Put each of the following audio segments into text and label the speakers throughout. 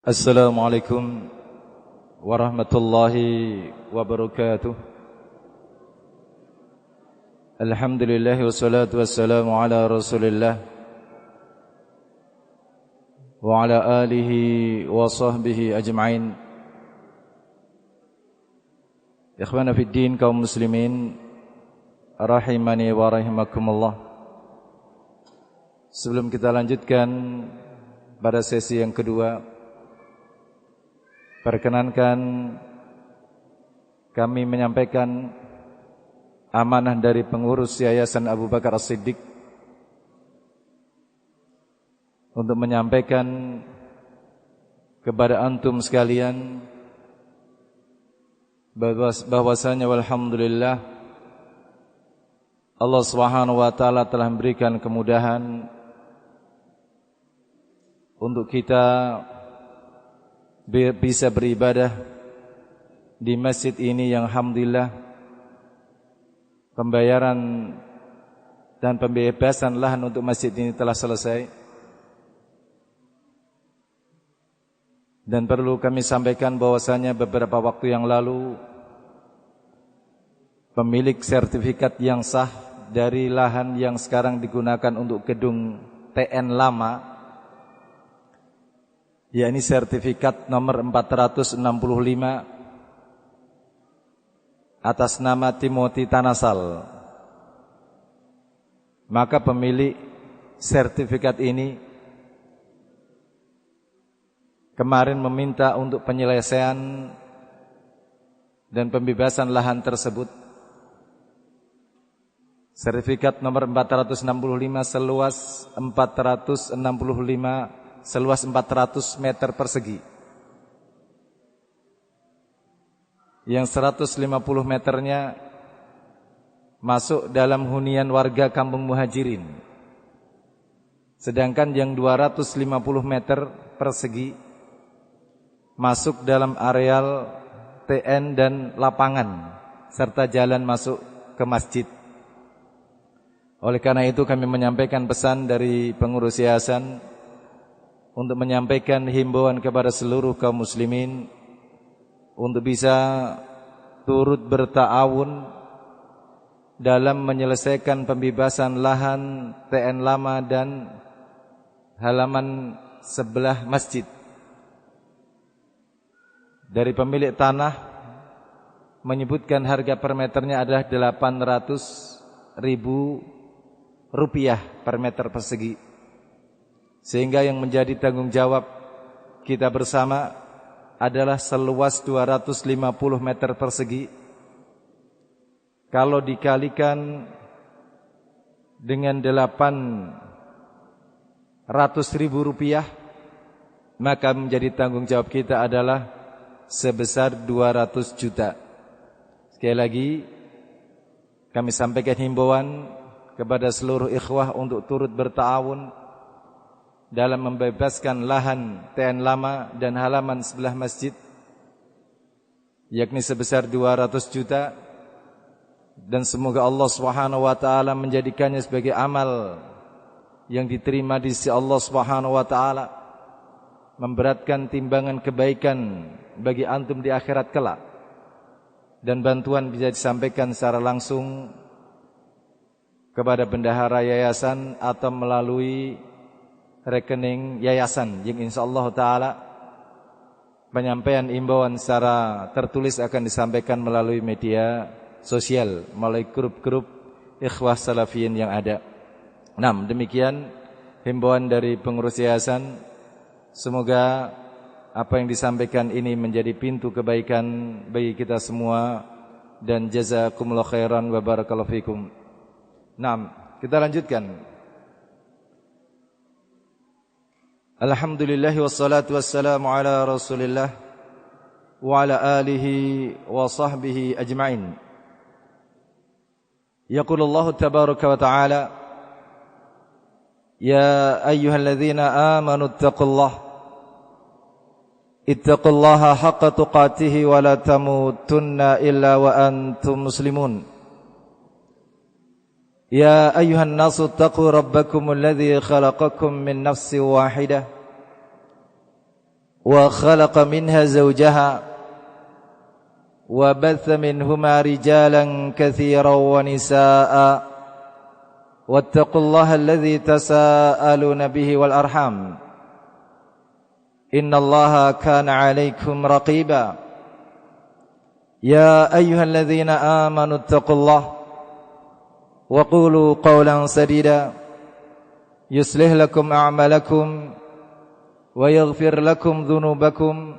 Speaker 1: Assalamualaikum warahmatullahi wabarakatuh. Alhamdulillah wassalatu wassalamu ala Rasulillah wa ala alihi wa sahbihi ajma'in. Ikhwana fid din, kaum muslimin rahimani wa rahimakumullah. Sebelum kita lanjutkan pada sesi yang kedua, perkenankan kami menyampaikan amanah dari pengurus Yayasan Abu Bakar As-Siddiq untuk menyampaikan kepada antum sekalian bahwasanya walhamdulillah Allah Subhanahu wa taala telah memberikan kemudahan untuk kita bisa beribadah di masjid ini yang alhamdulillah pembayaran dan pembebasan lahan untuk masjid ini telah selesai. Dan perlu kami sampaikan bahwasanya beberapa waktu yang lalu pemilik sertifikat yang sah dari lahan yang sekarang digunakan untuk gedung TN lama, yakni sertifikat nomor 465 atas nama Timothy Tanasal. Maka pemilik sertifikat ini kemarin meminta untuk penyelesaian dan pembebasan lahan tersebut. Sertifikat nomor 465 seluas 400 meter persegi, yang 150 meternya masuk dalam hunian warga Kampung Muhajirin, sedangkan yang 250 meter persegi masuk dalam areal TN dan lapangan serta jalan masuk ke masjid. Oleh karena itu kami menyampaikan pesan dari pengurus yayasan untuk menyampaikan himbauan kepada seluruh kaum muslimin untuk bisa turut berta'awun dalam menyelesaikan pembebasan lahan TN lama dan halaman sebelah masjid. Dari pemilik tanah menyebutkan harga per meternya adalah 800.000 rupiah per meter persegi, sehingga yang menjadi tanggung jawab kita bersama adalah seluas 250 meter persegi. Kalau dikalikan dengan 800.000 rupiah, maka menjadi tanggung jawab kita adalah sebesar 200 juta. Sekali lagi kami sampaikan himbauan kepada seluruh ikhwah untuk turut berta'awun dalam membebaskan lahan TN lama dan halaman sebelah masjid, yakni sebesar 200 juta. Dan semoga Allah Subhanahu wa taala menjadikannya sebagai amal yang diterima di sisi Allah Subhanahu wa taala, memberatkan timbangan kebaikan bagi antum di akhirat kelak. Dan bantuan bisa disampaikan secara langsung kepada bendahara yayasan atau melalui rekening yayasan yang insyaallah taala penyampaian imbauan secara tertulis akan disampaikan melalui media sosial, melalui grup-grup ikhwah salafiyin yang ada. Nah, demikian himbauan dari pengurus yayasan. Semoga apa yang disampaikan ini menjadi pintu kebaikan bagi kita semua, dan jazakumullahu khairan wa barakallahu fikum. Nah, kita lanjutkan. Alhamdulillah wassalatu wassalamu ala Rasulillah wa ala alihi wa sahbihi ajma'in. Yaqulu Allah tabaraka wa ta'ala, ya ayyuhalladzina amanu ittaqullaha haqqa tuqatih wa la tamutunna illa wa antum muslimun. يا أيها الناس اتقوا ربكم الذي خلقكم من نفس واحدة وخلق منها زوجها وبث منهما رجالا كثيرا ونساء واتقوا الله الذي تساءلون به والأرحام إن الله كان عليكم رقيبا يا أيها الذين آمنوا اتقوا الله وقولوا قولا سديدا يصلح لكم أعمالكم ويغفر لكم ذنوبكم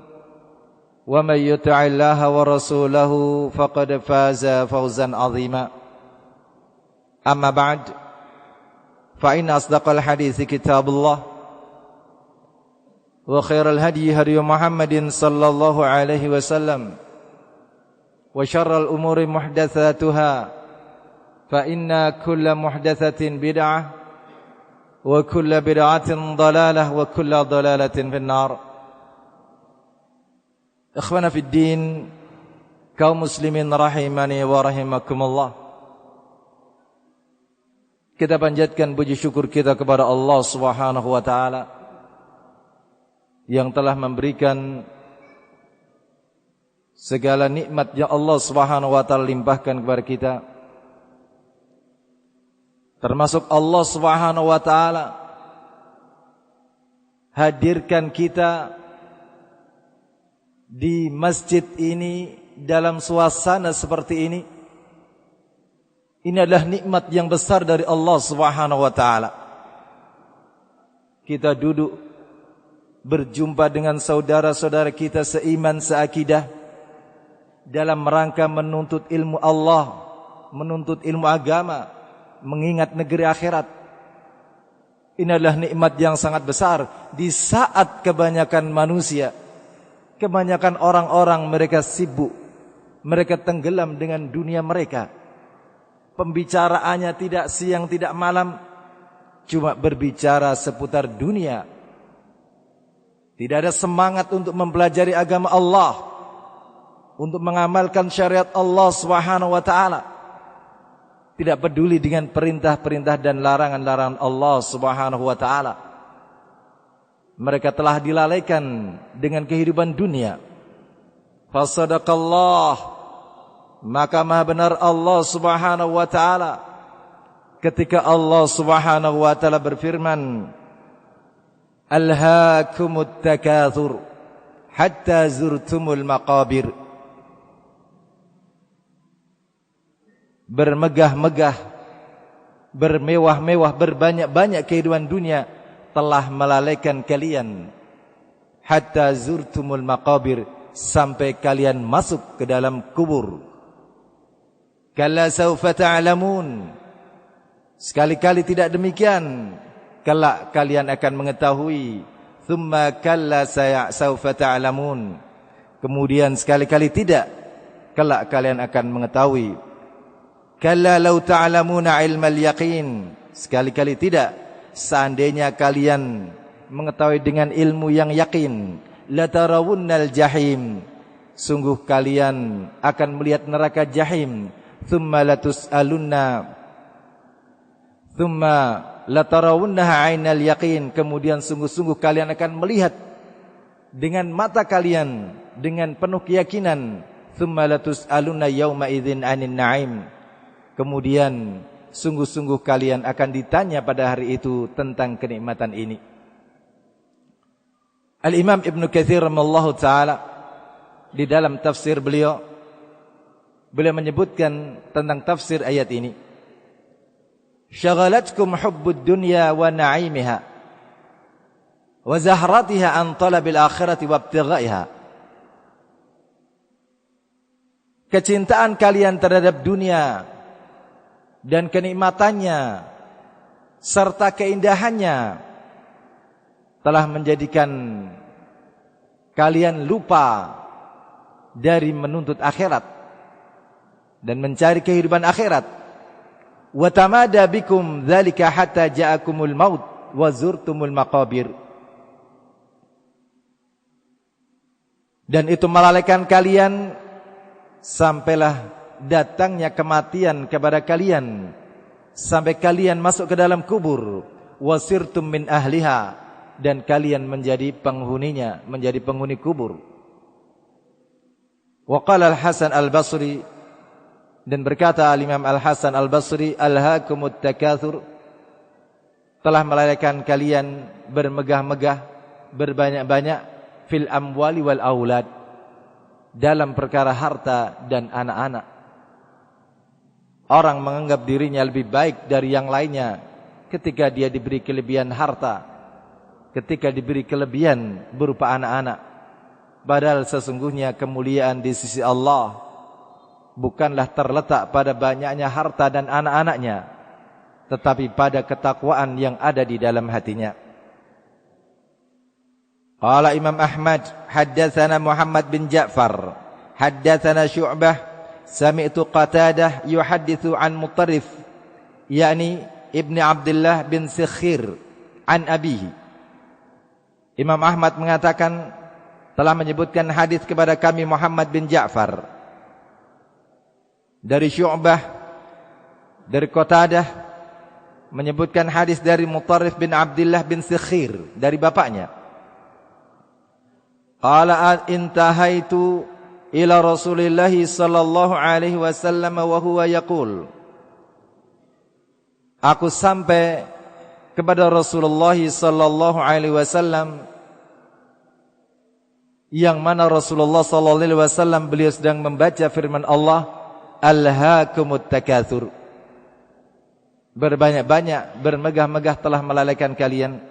Speaker 1: ومن يطع الله ورسوله فقد فاز فوزا عظيما أما بعد فإن أصدق الحديث كتاب الله وخير الهدي هدي محمد صلى الله عليه وسلم وشر الأمور محدثاتها فإن كل محدثة بدعة وكل بدعة ضلالة وكل ضلالة في النار. Ikhwana fid din, kaum muslimin rahimani wa rahimakumullah. Kita panjatkan puji syukur kita kepada Allah Subhanahu wa taala yang telah memberikan segala nikmat yang Allah Subhanahu wa taala limpahkan kepada kita. Termasuk Allah Subhanahu wa taala hadirkan kita di masjid ini dalam suasana seperti ini. Ini adalah nikmat yang besar dari Allah Subhanahu wa taala. Kita duduk berjumpa dengan saudara-saudara kita seiman, seakidah dalam rangka menuntut ilmu Allah, menuntut ilmu agama, mengingat negeri akhirat. Ini adalah nikmat yang sangat besar di saat kebanyakan manusia, kebanyakan orang-orang mereka sibuk, mereka tenggelam dengan dunia mereka. Pembicaraannya tidak siang tidak malam, cuma berbicara seputar dunia. Tidak ada semangat untuk mempelajari agama Allah, untuk mengamalkan syariat Allah Subhanahu wa taala. Tidak peduli dengan perintah-perintah dan larangan-larangan Allah Subhanahu wa taala. Mereka telah dilalaikan dengan kehidupan dunia. Fasadaqallah, maka maha benar Allah Subhanahu wa taala ketika Allah Subhanahu wa taala berfirman, Alhaakumut takatsur hatta zurtumul maqabir. Bermegah-megah, bermewah-mewah, berbanyak-banyak kehidupan dunia telah melalaikan kalian. Hatta zurtumul maqabir, sampai kalian masuk ke dalam kubur. Kalla saufa ta'lamun, sekali-kali tidak demikian, kelak kalian akan mengetahui. Thumma kalla saufa ta'lamun, kemudian sekali-kali tidak, kelak kalian akan mengetahui. Kalla law ta'lamuna ilmal yaqin, sekali-kali tidak, seandainya kalian mengetahui dengan ilmu yang yakin. Latarawunnal jahim, sungguh kalian akan melihat neraka jahim. Thumma latarawunnaha 'ainal yaqin, kemudian sungguh-sungguh kalian akan melihat dengan mata kalian dengan penuh keyakinan. Thumma latus'alunna yawma idzin 'anin na'im, kemudian sungguh-sungguh kalian akan ditanya pada hari itu tentang kenikmatan ini. Al-Imam Ibn Katsir rahimahullahu ta'ala di dalam tafsir beliau menyebutkan tentang tafsir ayat ini. Syaghalatkum hubbud dunya wa na'imiha wa zahratiha an talabil akhirati wa ibtighaiha. Kecintaan kalian terhadap dunia dan kenikmatannya serta keindahannya telah menjadikan kalian lupa dari menuntut akhirat dan mencari kehidupan akhirat. Wa tamada bikum dzalika hatta ja'akumul maut wa zurtumul maqabir. Dan itu melalaikan kalian sampailah datangnya kematian kepada kalian, sampai kalian masuk ke dalam kubur. Wasirtum min ahliha, dan kalian menjadi penghuninya, menjadi penghuni kubur. Wa qala Al-Hasan Al-Basri, dan berkata Al-Imam Al-Hasan Al-Basri, alhaakumut takatsur, telah melalaikan kalian bermegah-megah, berbanyak-banyak, fil amwali wal aulad, dalam perkara harta dan anak-anak. Orang menganggap dirinya lebih baik dari yang lainnya ketika dia diberi kelebihan harta, ketika diberi kelebihan berupa anak-anak. Padahal sesungguhnya kemuliaan di sisi Allah bukanlah terletak pada banyaknya harta dan anak-anaknya, tetapi pada ketakwaan yang ada di dalam hatinya. Qala Imam Ahmad, haddatsana Muhammad bin Ja'far, haddatsana Syu'bah, sami'tu Qatadah yuhadditsu an Mutarrif, yakni Ibn Abdullah bin Sikhir, an abihi. Imam Ahmad mengatakan telah menyebutkan hadis kepada kami Muhammad bin Ja'far dari Syu'bah, dari Qatadah, menyebutkan hadis dari Mutarrif bin Abdullah bin Sikhir, dari bapaknya. Qala intahaitu ila Rasulillah sallallahu alaihi wasallam wa huwa yaqul, aku sampai kepada Rasulullah sallallahu alaihi wasallam, yang mana Rasulullah sallallahu alaihi wasallam beliau sedang membaca firman Allah, alhaakumut takatsur, berbanyak-banyak, bermegah-megah telah melalaikan kalian.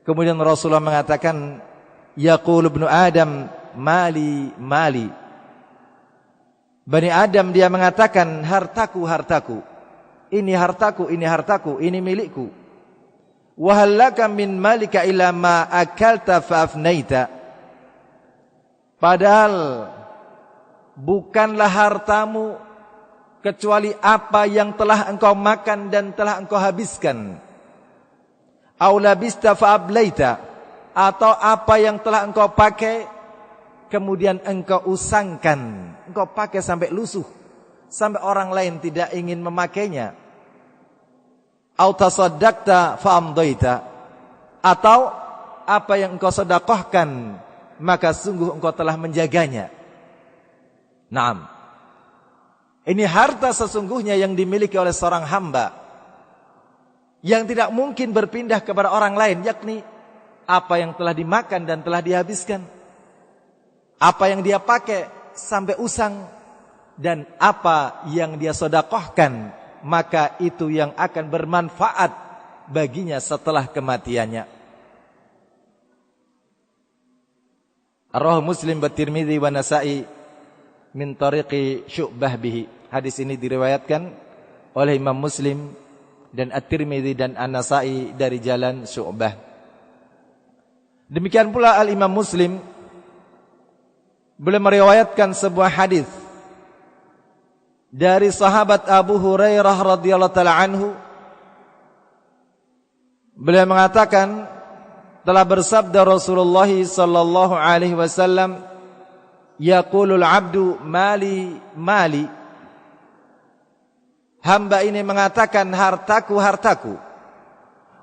Speaker 1: Kemudian Rasulullah mengatakan, yaqul ibnu Adam mali mali, Bani Adam dia mengatakan hartaku hartaku, ini hartaku, ini hartaku, ini milikku. Wa hallaka min malika illa ma akalta fa afnaita, padahal bukanlah hartamu kecuali apa yang telah engkau makan dan telah engkau habiskan. Au labista fa ablaita, atau apa yang telah engkau pakai kemudian engkau usangkan, engkau pakai sampai lusuh, sampai orang lain tidak ingin memakainya. Au tasaddaqta fa amdaita, atau apa yang engkau sedekahkan maka sungguh engkau telah menjaganya. Naam. Ini harta sesungguhnya yang dimiliki oleh seorang hamba, yang tidak mungkin berpindah kepada orang lain, yakni apa yang telah dimakan dan telah dihabiskan, apa yang dia pakai sampai usang, dan apa yang dia sedekahkan, maka itu yang akan bermanfaat baginya setelah kematiannya. Ar-Rawahu Muslim wa Tirmidzi wa Nasa'i min tariqi Syu'bah bihi. Hadis ini diriwayatkan oleh Imam Muslim dan At-Tirmidzi dan An-Nasa'i dari jalan Syu'bah. Demikian pula Al-Imam Muslim beliau meriwayatkan sebuah hadis dari sahabat Abu Hurairah radhiyallahu taala anhu. Beliau mengatakan, telah bersabda Rasulullah sallallahu alaihi wasallam, yaqulul abdu mali mali, hamba ini mengatakan hartaku hartaku,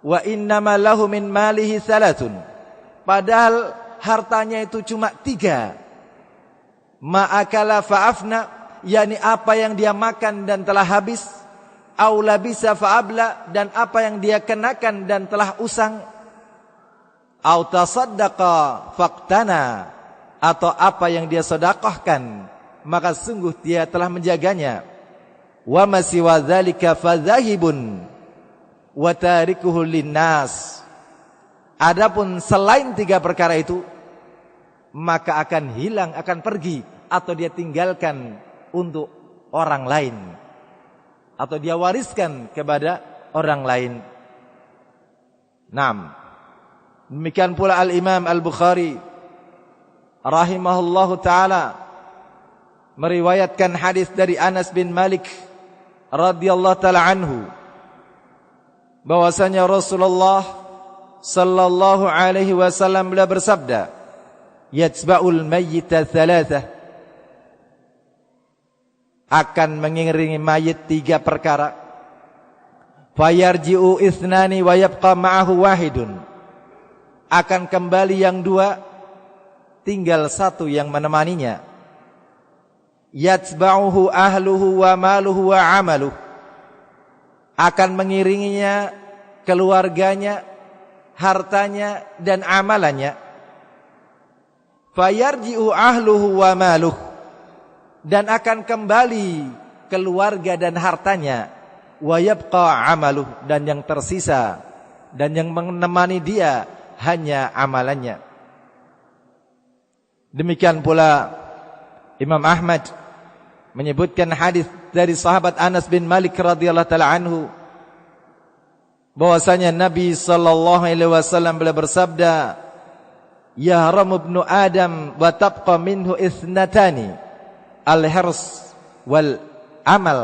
Speaker 1: wa innama lahu min malihi thalathun, padahal hartanya itu cuma 3. Ma'akala fa'afna, yakni apa yang dia makan dan telah habis, au labisa fa'abla, dan apa yang dia kenakan dan telah usang, au tasaddaqa faqtana, atau apa yang dia sedekahkan maka sungguh dia telah menjaganya. Wa ma siwa dzalika fadzahibun wa tarikuhu linnas, adapun selain 3 perkara itu maka akan hilang, akan pergi, atau dia tinggalkan untuk orang lain, atau dia wariskan kepada orang lain. Naam. Demikian pula Al-Imam Al-Bukhari rahimahullahu ta'ala meriwayatkan hadis dari Anas bin Malik radhiyallahu ta'ala anhu, bahwasanya Rasulullah sallallahu alaihi wasallam beliau bersabda, yatsba'ul mayyita thalathah, akan mengiringi mayit 3 perkara. Fayarji'u ithnani wa yabqa ma'ahu wahidun, akan kembali yang dua, tinggal satu yang menemaninya. Yatba'uhu ahluhu wa maluhu wa amaluh, akan mengiringinya keluarganya, hartanya dan amalannya. Fayarji'u ahluhu wa maluh, dan akan kembali keluarga dan hartanya. Wa yabqa amaluh, dan yang tersisa dan yang menemani dia hanya amalannya. Demikian pula Imam Ahmad menyebutkan hadis dari sahabat Anas bin Malik radhiyallahu taala anhu, bahwasanya Nabi sallallahu alaihi wasallam beliau bersabda, "Yahramu ibnu Adam wa tabqa minhu ithnatani, al-hirs wal amal."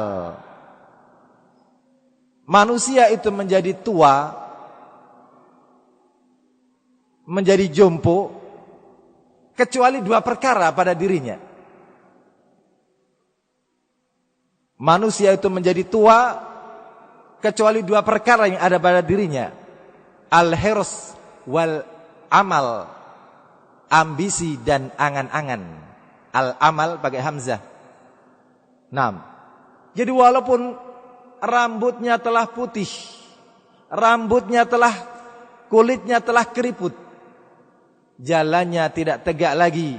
Speaker 1: Manusia itu menjadi tua, menjadi jompo, kecuali dua perkara pada dirinya. Manusia itu menjadi tua kecuali dua perkara yang ada pada dirinya. Al-hirs wal amal, ambisi dan angan-angan. Al-amal pakai hamzah. 6. Jadi walaupun rambutnya telah putih, kulitnya telah keriput, jalannya tidak tegak lagi,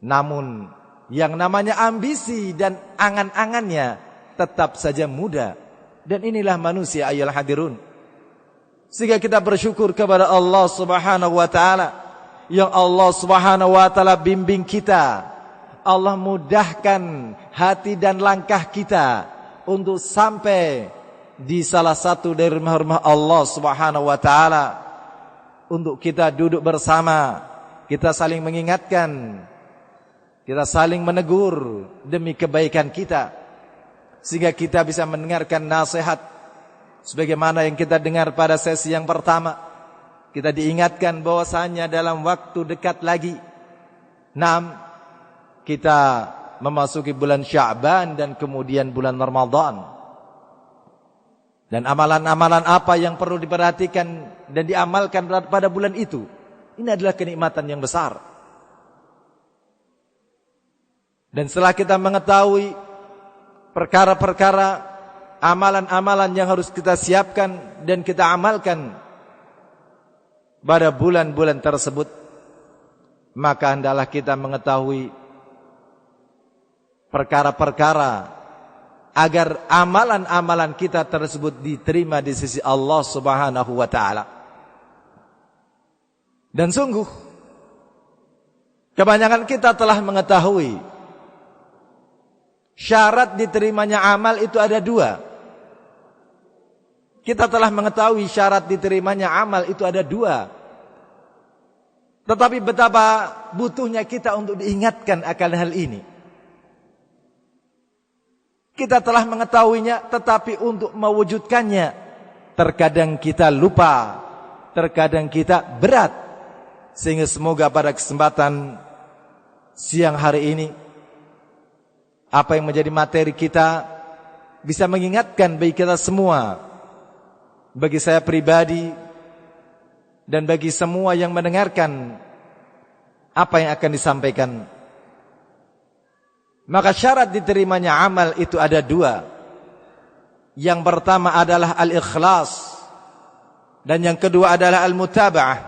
Speaker 1: namun yang namanya ambisi dan angan-angannya tetap saja muda. Dan inilah manusia ayyuhal hadirun. Sehingga kita bersyukur kepada Allah Subhanahu wa taala, yang Allah Subhanahu wa taala bimbing kita. Allah mudahkan hati dan langkah kita untuk sampai di salah satu dari rumah-rumah Allah Subhanahu wa taala, untuk kita duduk bersama, kita saling mengingatkan, kita saling menegur demi kebaikan kita, sehingga kita bisa mendengarkan nasihat sebagaimana yang kita dengar pada sesi yang pertama. Kita diingatkan bahwasanya dalam waktu dekat lagi, kita memasuki bulan Sya'ban dan kemudian bulan Ramadan. Dan amalan-amalan apa yang perlu diperhatikan dan diamalkan pada bulan itu? Ini adalah kenikmatan yang besar. Dan setelah kita mengetahui perkara-perkara, amalan-amalan yang harus kita siapkan dan kita amalkan pada bulan-bulan tersebut, maka hendaklah kita mengetahui perkara-perkara agar amalan-amalan kita tersebut diterima di sisi Allah Subhanahu wa taala. Dan sungguh kebanyakan kita telah mengetahui syarat diterimanya amal itu ada dua. Kita telah mengetahui syarat diterimanya amal itu ada dua. Tetapi betapa butuhnya kita untuk diingatkan akan hal ini. Kita telah mengetahuinya, tetapi untuk mewujudkannya terkadang kita lupa, terkadang kita berat. Sehingga semoga pada kesempatan siang hari ini, apa yang menjadi materi kita bisa mengingatkan bagi kita semua, bagi saya pribadi dan bagi semua yang mendengarkan apa yang akan disampaikan. Maka syarat diterimanya amal itu ada dua. Yang pertama adalah al-ikhlas, dan yang kedua adalah al-mutaba'ah.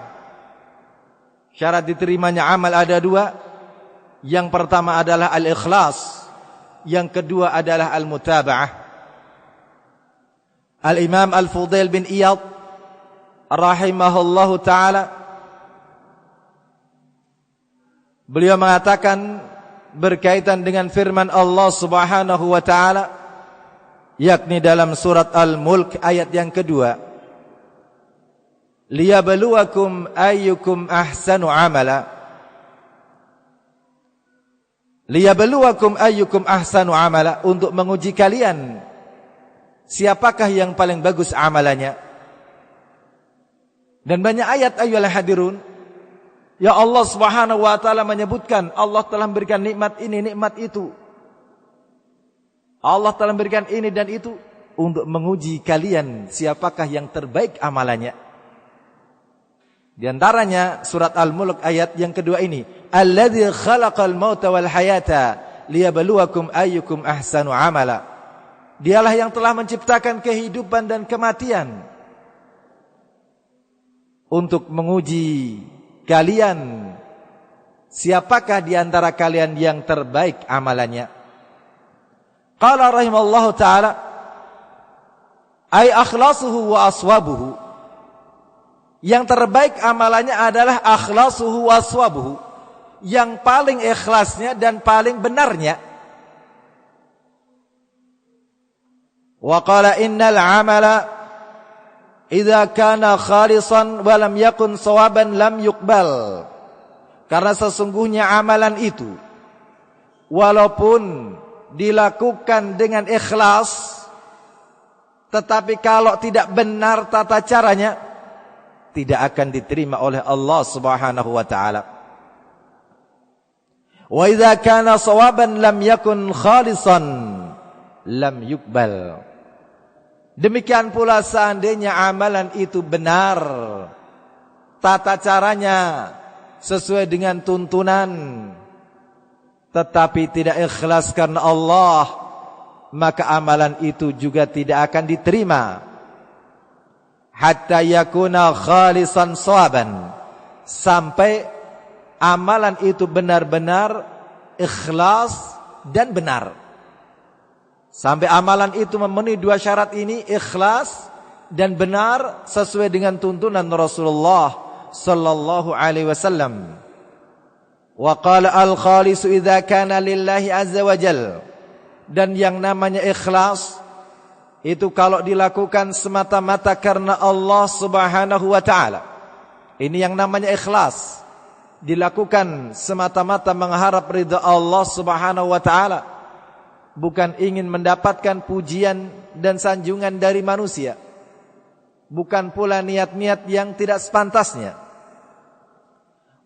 Speaker 1: Syarat diterimanya amal ada dua. Yang pertama adalah al-ikhlas, yang kedua adalah al-mutaba'ah. Al-Imam Al-Fudail bin Iyad rahimahullahu ta'ala, beliau mengatakan berkaitan dengan firman Allah Subhanahu wa taala, yakni dalam surat Al-Mulk ayat yang kedua, liyabluwakum ayyukum ahsanu amala. Liyabluwakum ayyukum ahsanu amala, untuk menguji kalian siapakah yang paling bagus amalannya. Dan banyak ayat ayyuhal hadirun, ya Allah Subhanahu wa taala menyebutkan Allah telah memberikan nikmat ini, nikmat itu. Allah telah memberikan ini dan itu untuk menguji kalian siapakah yang terbaik amalannya. Di antaranya surat Al-Mulk ayat yang kedua ini, alladzi khalaqal mauta wal hayata liyabluwakum ayyukum ahsanu amala. Dialah yang telah menciptakan kehidupan dan kematian untuk menguji kalian, siapakah di antara kalian yang terbaik amalannya. Qala rahimallahu ta'ala ay akhlasuhu wa aswabuhu. Yang terbaik amalannya adalah akhlasuhu wa aswabuhu, yang paling ikhlasnya dan paling benarnya. Wa qala innal amala idza kana khalisan wa lam yakun sawaban lam yuqbal. Karena sesungguhnya amalan itu walaupun dilakukan dengan ikhlas, tetapi kalau tidak benar tata caranya, tidak akan diterima oleh Allah Subhanahu wa ta'ala. Wa idza kana sawaban lam yakun khalisan lam yuqbal. Demikian pula seandainya amalan itu benar, tata caranya sesuai dengan tuntunan, tetapi tidak ikhlas karena Allah, maka amalan itu juga tidak akan diterima. Hatta yakuna khalisan sawaban, sampai amalan itu benar-benar ikhlas dan benar. Sampai amalan itu memenuhi dua syarat ini, ikhlas dan benar sesuai dengan tuntunan Rasulullah sallallahu alaihi wasallam. Wa qala al-khalisu idza kana lillahi azza wa jalla. Dan yang namanya ikhlas itu kalau dilakukan semata-mata karena Allah Subhanahu wa ta'ala. Ini yang namanya ikhlas. Dilakukan semata-mata mengharap ridha Allah Subhanahu wa ta'ala, bukan ingin mendapatkan pujian dan sanjungan dari manusia, bukan pula niat-niat yang tidak sepantasnya.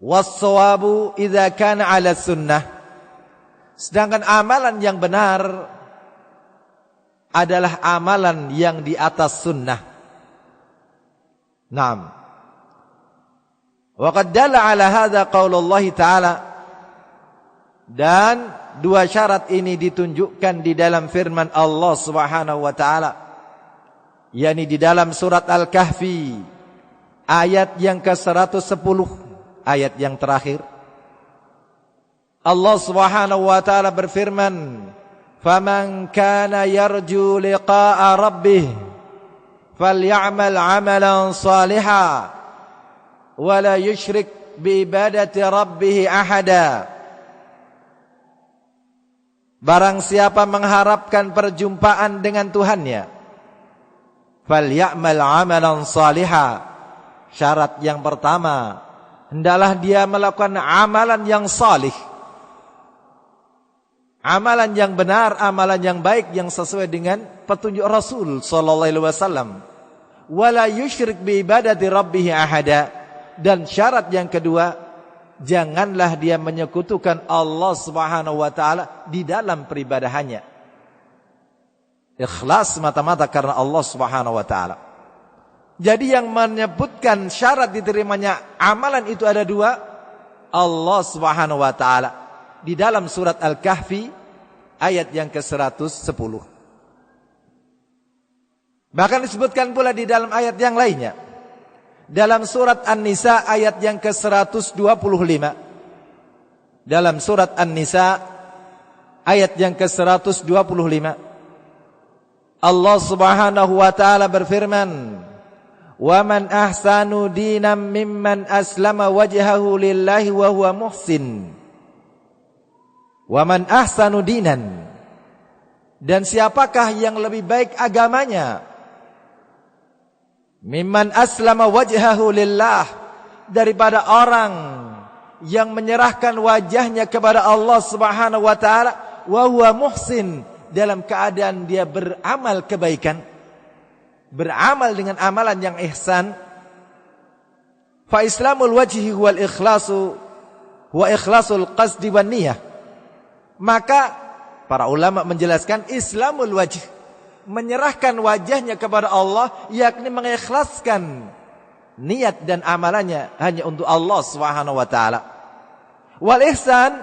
Speaker 1: Was-shawabu idza kana 'ala sunnah. Sedangkan amalan yang benar adalah amalan yang di atas sunnah. Naam. Wa qad dalla 'ala hadza qaulullah ta'ala. Dan dua syarat ini ditunjukkan di dalam firman Allah Subhanahu wa ta'ala, yakni di dalam surat Al-Kahfi ayat yang ke-110, ayat yang terakhir. Allah Subhanahu wa ta'ala berfirman, "Faman kana yarju liqa'a rabbih falyamal 'amalan shalihan wa la yusyrik bi ibadati rabbih ahada." Barang siapa mengharapkan perjumpaan dengan Tuhannya, falyamal 'amalan shalihan. Syarat yang pertama, hendaklah dia melakukan amalan yang salih, amalan yang benar, amalan yang baik yang sesuai dengan petunjuk Rasul sallallahu alaihi wasallam. Wala yusyrik bi ibadati rabbih ahada. Dan syarat yang kedua, janganlah dia menyekutukan Allah Subhanahu wa ta'ala di dalam peribadahannya. Ikhlas semata-mata karena Allah Subhanahu wa ta'ala. Jadi yang menyebutkan syarat diterimanya amalan itu ada dua, Allah Subhanahu wa ta'ala. Di dalam surat Al-Kahfi ayat yang ke-110. Bahkan disebutkan pula di dalam ayat yang lainnya. Dalam surat An-Nisa ayat yang ke-125. Dalam surat An-Nisa ayat yang ke-125, Allah Subhanahu wa ta'ala berfirman, "Wa man ahsanu dinan mimman aslama wajhahu lillahi wa huwa muhsin." Wa man ahsanu dinan. Dan siapakah yang lebih baik agamanya? Mimman aslama wajhahu lillah, daripada orang yang menyerahkan wajahnya kepada Allah Subhanahu wa ta'ala, wa huwa muhsin, dalam keadaan dia beramal kebaikan, beramal dengan amalan yang ihsan. Fa islamul wajhi wal ikhlasu wa ikhlasul qasdi wan niyah. Maka para ulama menjelaskan islamul wajh, menyerahkan wajahnya kepada Allah, yakni mengikhlaskan niat dan amalannya hanya untuk Allah Subhanahu wa taala. Wal ihsan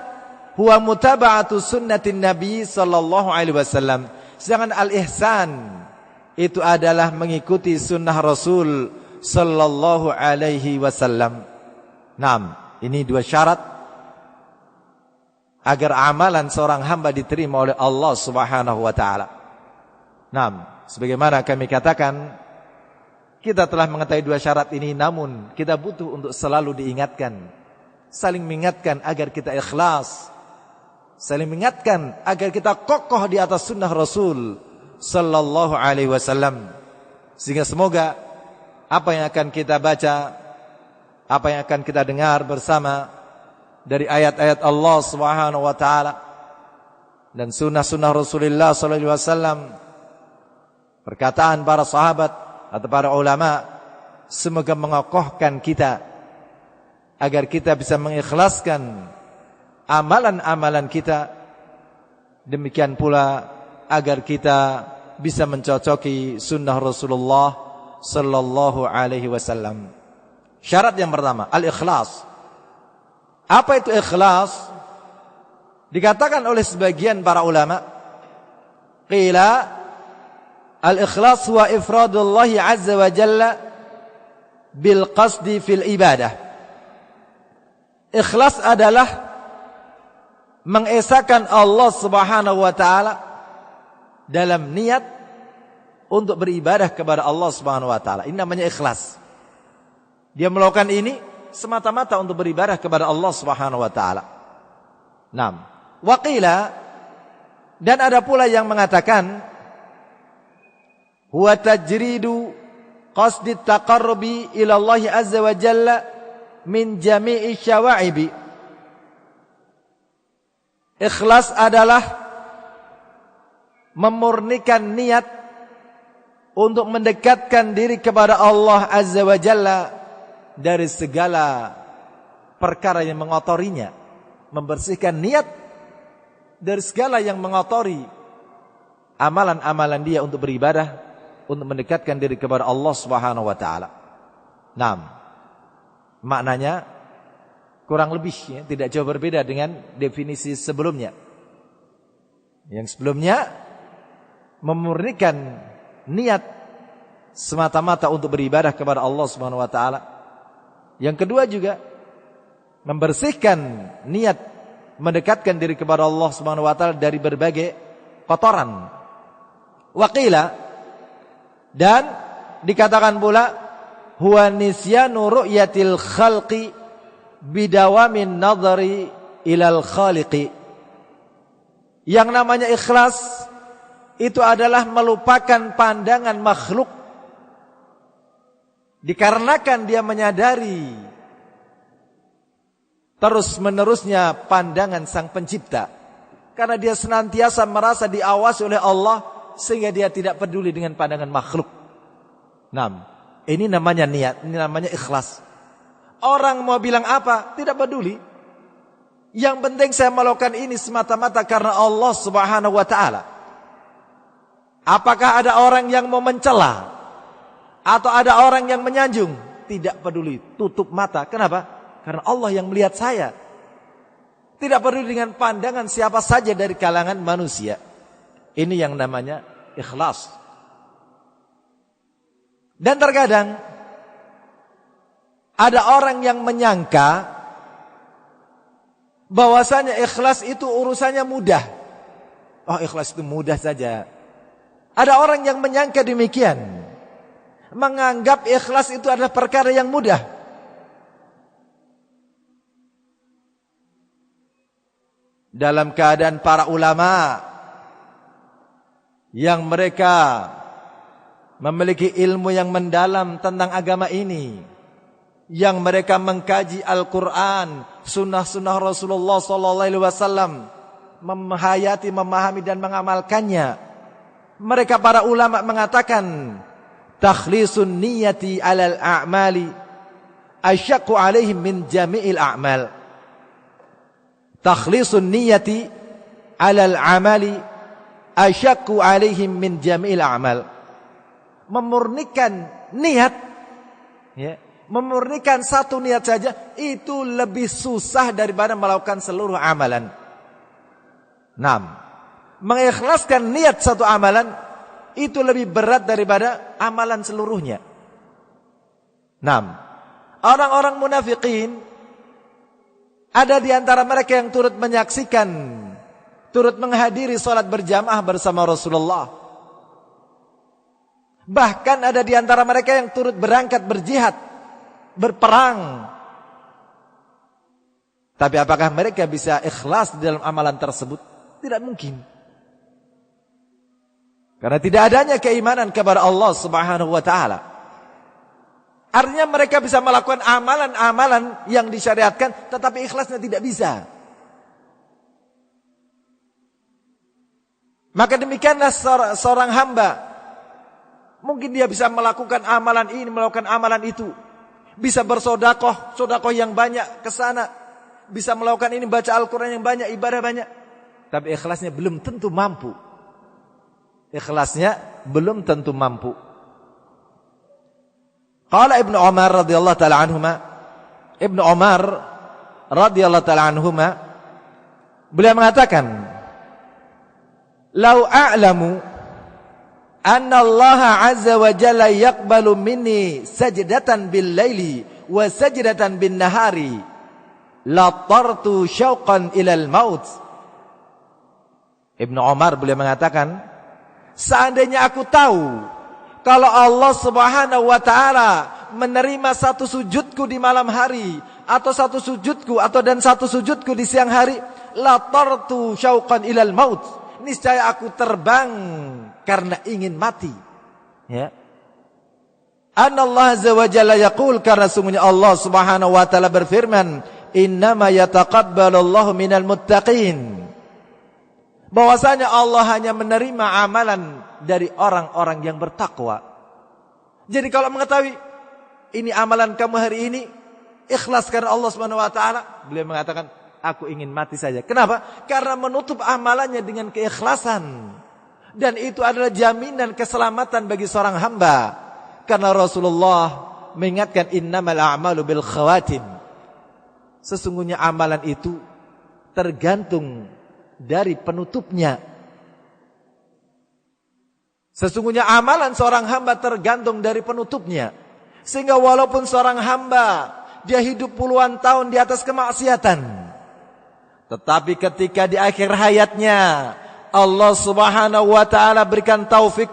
Speaker 1: huwa mutaba'atu sunnatin Nabi sallallahu alaihi wasallam. Sedangkan al-ihsan itu adalah mengikuti sunnah Rasul sallallahu alaihi wasallam. Naam, ini dua syarat agar amalan seorang hamba diterima oleh Allah Subhanahu wa taala. Naam, sebagaimana kami katakan, kita telah mengetahui dua syarat ini, namun kita butuh untuk selalu diingatkan, saling mengingatkan agar kita ikhlas, saling mengingatkan agar kita kokoh di atas sunnah Rasul sallallahu alaihi wasallam. Sehingga semoga apa yang akan kita baca, apa yang akan kita dengar bersama dari ayat-ayat Allah Subhanahu wa taala dan sunnah-sunnah Rasulullah sallallahu alaihi wasallam, perkataan para sahabat atau para ulama, semoga mengokohkan kita agar kita bisa mengikhlaskan amalan-amalan kita. Demikian pula agar kita bisa mencocoki sunnah Rasulullah sallallahu alaihi wasallam. Syarat yang pertama, al-ikhlas. Apa itu ikhlas? Dikatakan oleh sebagian para ulama, qila al-ikhlas huwa ifradullah azza wa jalla bil qasdi fil ibadah. Ikhlas adalah mengesahkan Allah Subhanahu wa taala dalam niat untuk beribadah kepada Allah Subhanahu wa taala. Ini namanya ikhlas. Dia melakukan ini semata-mata untuk beribadah kepada Allah Subhanahu wa taala. Naam. Wa qila, dan ada pula yang mengatakan huwa tajridu qasdi taqarrubi ila Allah azza wa jalla min jami'i syawa'ibi. Ikhlas adalah memurnikan niat untuk mendekatkan diri kepada Allah azza wa jalla dari segala perkara yang mengotorinya, membersihkan niat dari segala yang mengotori amalan-amalan dia untuk beribadah, untuk mendekatkan diri kepada Allah Subhanahu wa taala. Naam. Maknanya kurang lebih ya, tidak jauh berbeda dengan definisi sebelumnya. Yang sebelumnya memurnikan niat semata-mata untuk beribadah kepada Allah Subhanahu wa taala. Yang kedua juga membersihkan niat mendekatkan diri kepada Allah Subhanahu wa taala dari berbagai kotoran. Waqila, dan dikatakan pula huwa nisyanu ru'yatil khalqi bidawamin nadhari ilal khaliqi. Yang namanya ikhlas itu adalah melupakan pandangan makhluk, dikarenakan dia menyadari terus-menerusnya pandangan Sang Pencipta. Karena dia senantiasa merasa diawasi oleh Allah, sehingga dia tidak peduli dengan pandangan makhluk. Nah, ini namanya niat, ini namanya ikhlas. Orang mau bilang apa, tidak peduli. Yang penting saya melakukan ini semata-mata karena Allah Subhanahu wa taala. Apakah ada orang yang mau mencela atau ada orang yang menyanjung? Tidak peduli, tutup mata. Kenapa? Karena Allah yang melihat saya. Tidak peduli dengan pandangan siapa saja dari kalangan manusia. Ini yang namanya ikhlas. Dan terkadang ada orang yang menyangka bahwasanya ikhlas itu urusannya mudah. Oh, ikhlas itu mudah saja. Ada orang yang menyangka demikian, menganggap ikhlas itu adalah perkara yang mudah. Dalam keadaan para ulama yang mereka memiliki ilmu yang mendalam tentang agama ini, yang mereka mengkaji Al-Quran, sunnah-sunnah Rasulullah SAW, menghayati, memahami dan mengamalkannya. Mereka para ulama mengatakan takhlisun niyati alal a'mali asyaqqu alaihim min jami'il a'mal. Takhlisun niyati alal amali asyaqqu alaihim min jami'il a'mal. Memurnikan niat ya, Memurnikan satu niat saja itu lebih susah daripada melakukan seluruh amalan. 6. Mengikhlaskan niat satu amalan itu lebih berat daripada amalan seluruhnya. 6. Orang-orang munafikin ada di antara mereka yang turut menyaksikan, turut menghadiri salat berjamaah bersama Rasulullah. Bahkan ada di antara mereka yang turut berangkat berjihad, berperang. Tapi apakah mereka bisa ikhlas di dalam amalan tersebut? Tidak mungkin. Karena tidak adanya keimanan kepada Allah Subhanahu wa taala. Artinya mereka bisa melakukan amalan-amalan yang disyariatkan, tetapi ikhlasnya tidak bisa. Maka demikianlah seorang hamba, mungkin dia bisa melakukan amalan ini, melakukan amalan itu, bisa bersodakoh yang banyak ke sana, bisa melakukan ini, baca Al-Quran yang banyak, ibadah banyak, tapi ikhlasnya belum tentu mampu. Ikhlasnya belum tentu mampu. Qala Ibnu Umar radhiyallahu ta'ala anhuma, Ibnu Umar radhiyallahu ta'ala anhuma, beliau mengatakan, "Lau a'lamu anna Allah azza wa jalla yaqbalu minni sajdatan bil laili wa sajdatan bin nahari, la tartu syauqan ilal maut." Ibnu Umar beliau mengatakan, seandainya aku tahu kalau Allah Subhanahu wa taala menerima satu sujudku di malam hari, atau satu sujudku dan satu sujudku di siang hari, la tartu syauqan ilal maut, niscaya aku terbang karena ingin mati. Ya. Anallahu azza wa jalla yaqul, karena sungguhnya Allah Subhanahu wa taala berfirman, innama yataqabbalullahu minal muttaqin, bahwasanya Allah hanya menerima amalan dari orang-orang yang bertakwa. Jadi kalau mengetahui ini amalan kamu hari ini ikhlas karena Allah Subhanahu wa taala, beliau mengatakan, aku ingin mati saja. Kenapa? Karena menutup amalannya dengan keikhlasan. Dan itu adalah jaminan keselamatan bagi seorang hamba. Karena Rasulullah mengingatkan, innamal a'malu bil khawatim, sesungguhnya amalan itu tergantung dari penutupnya. Sesungguhnya amalan seorang hamba tergantung dari penutupnya. Sehingga walaupun seorang hamba dia hidup puluhan tahun di atas kemaksiatan, tetapi ketika di akhir hayatnya Allah Subhanahu wa taala berikan taufik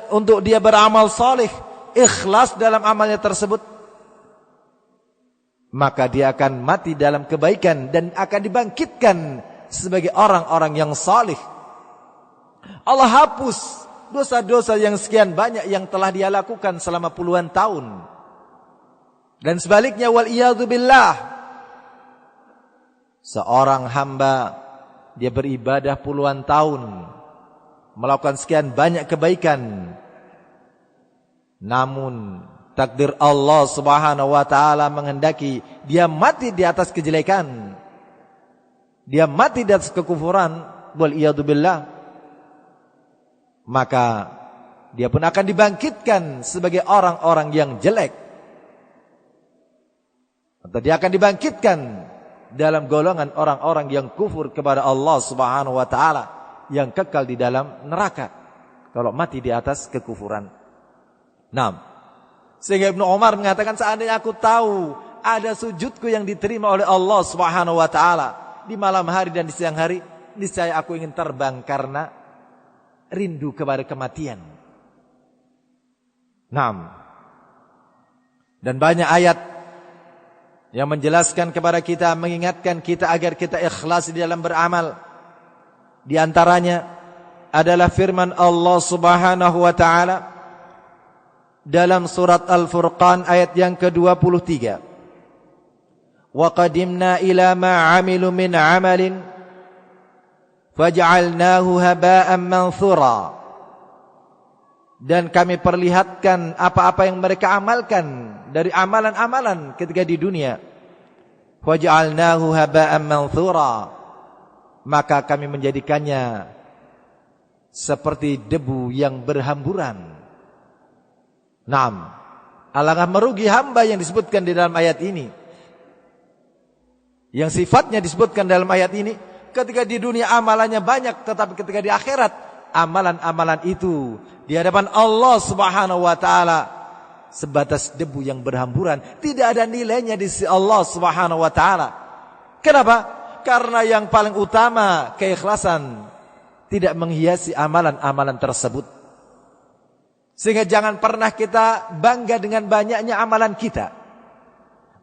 Speaker 1: untuk dia beramal saleh, ikhlas dalam amalnya tersebut, maka dia akan mati dalam kebaikan dan akan dibangkitkan sebagai orang-orang yang saleh. Allah hapus dosa-dosa yang sekian banyak yang telah dia lakukan selama puluhan tahun. Dan sebaliknya, wal iyadzu billah, seorang hamba dia beribadah puluhan tahun, melakukan sekian banyak kebaikan, namun takdir Allah Subhanahu wa taala menghendaki dia mati di atas kejelekan, dia mati di atas kekufuran, wal iyadzu billah, maka dia pun akan dibangkitkan sebagai orang-orang yang jelek, atau dia akan dibangkitkan dalam golongan orang-orang yang kufur kepada Allah Subhanahu wa taala, yang kekal di dalam neraka kalau mati di atas kekufuran. 6. Sehingga Ibnu Umar mengatakan, seandainya aku tahu ada sujudku yang diterima oleh Allah Subhanahu wa taala di malam hari dan di siang hari, niscaya aku ingin terbang karena rindu kepada kematian. 6. Dan banyak ayat yang menjelaskan kepada kita, mengingatkan kita agar kita ikhlas di dalam beramal. Di antaranya adalah firman Allah Subhanahu wa taala dalam surat Al-Furqan ayat yang ke-23. Wa qadimna ila ma 'amilu min 'amalin faj'alnahu haba'an manthura. Dan kami perlihatkan apa-apa yang mereka amalkan dari amalan-amalan ketika di dunia. Faj'alnahu haba'an manthura, maka kami menjadikannya seperti debu yang berhamburan. 6. Alangkah merugi hamba yang disebutkan di dalam ayat ini, yang sifatnya disebutkan dalam ayat ini. Ketika di dunia amalannya banyak, tetapi ketika di akhirat amalan-amalan itu di hadapan Allah Subhanahu wa taala sebatas debu yang berhamburan, tidak ada nilainya di sisi Allah Subhanahu wa taala. Kenapa? Karena yang paling utama keikhlasan tidak menghiasi amalan-amalan tersebut. Sehingga jangan pernah kita bangga dengan banyaknya amalan kita.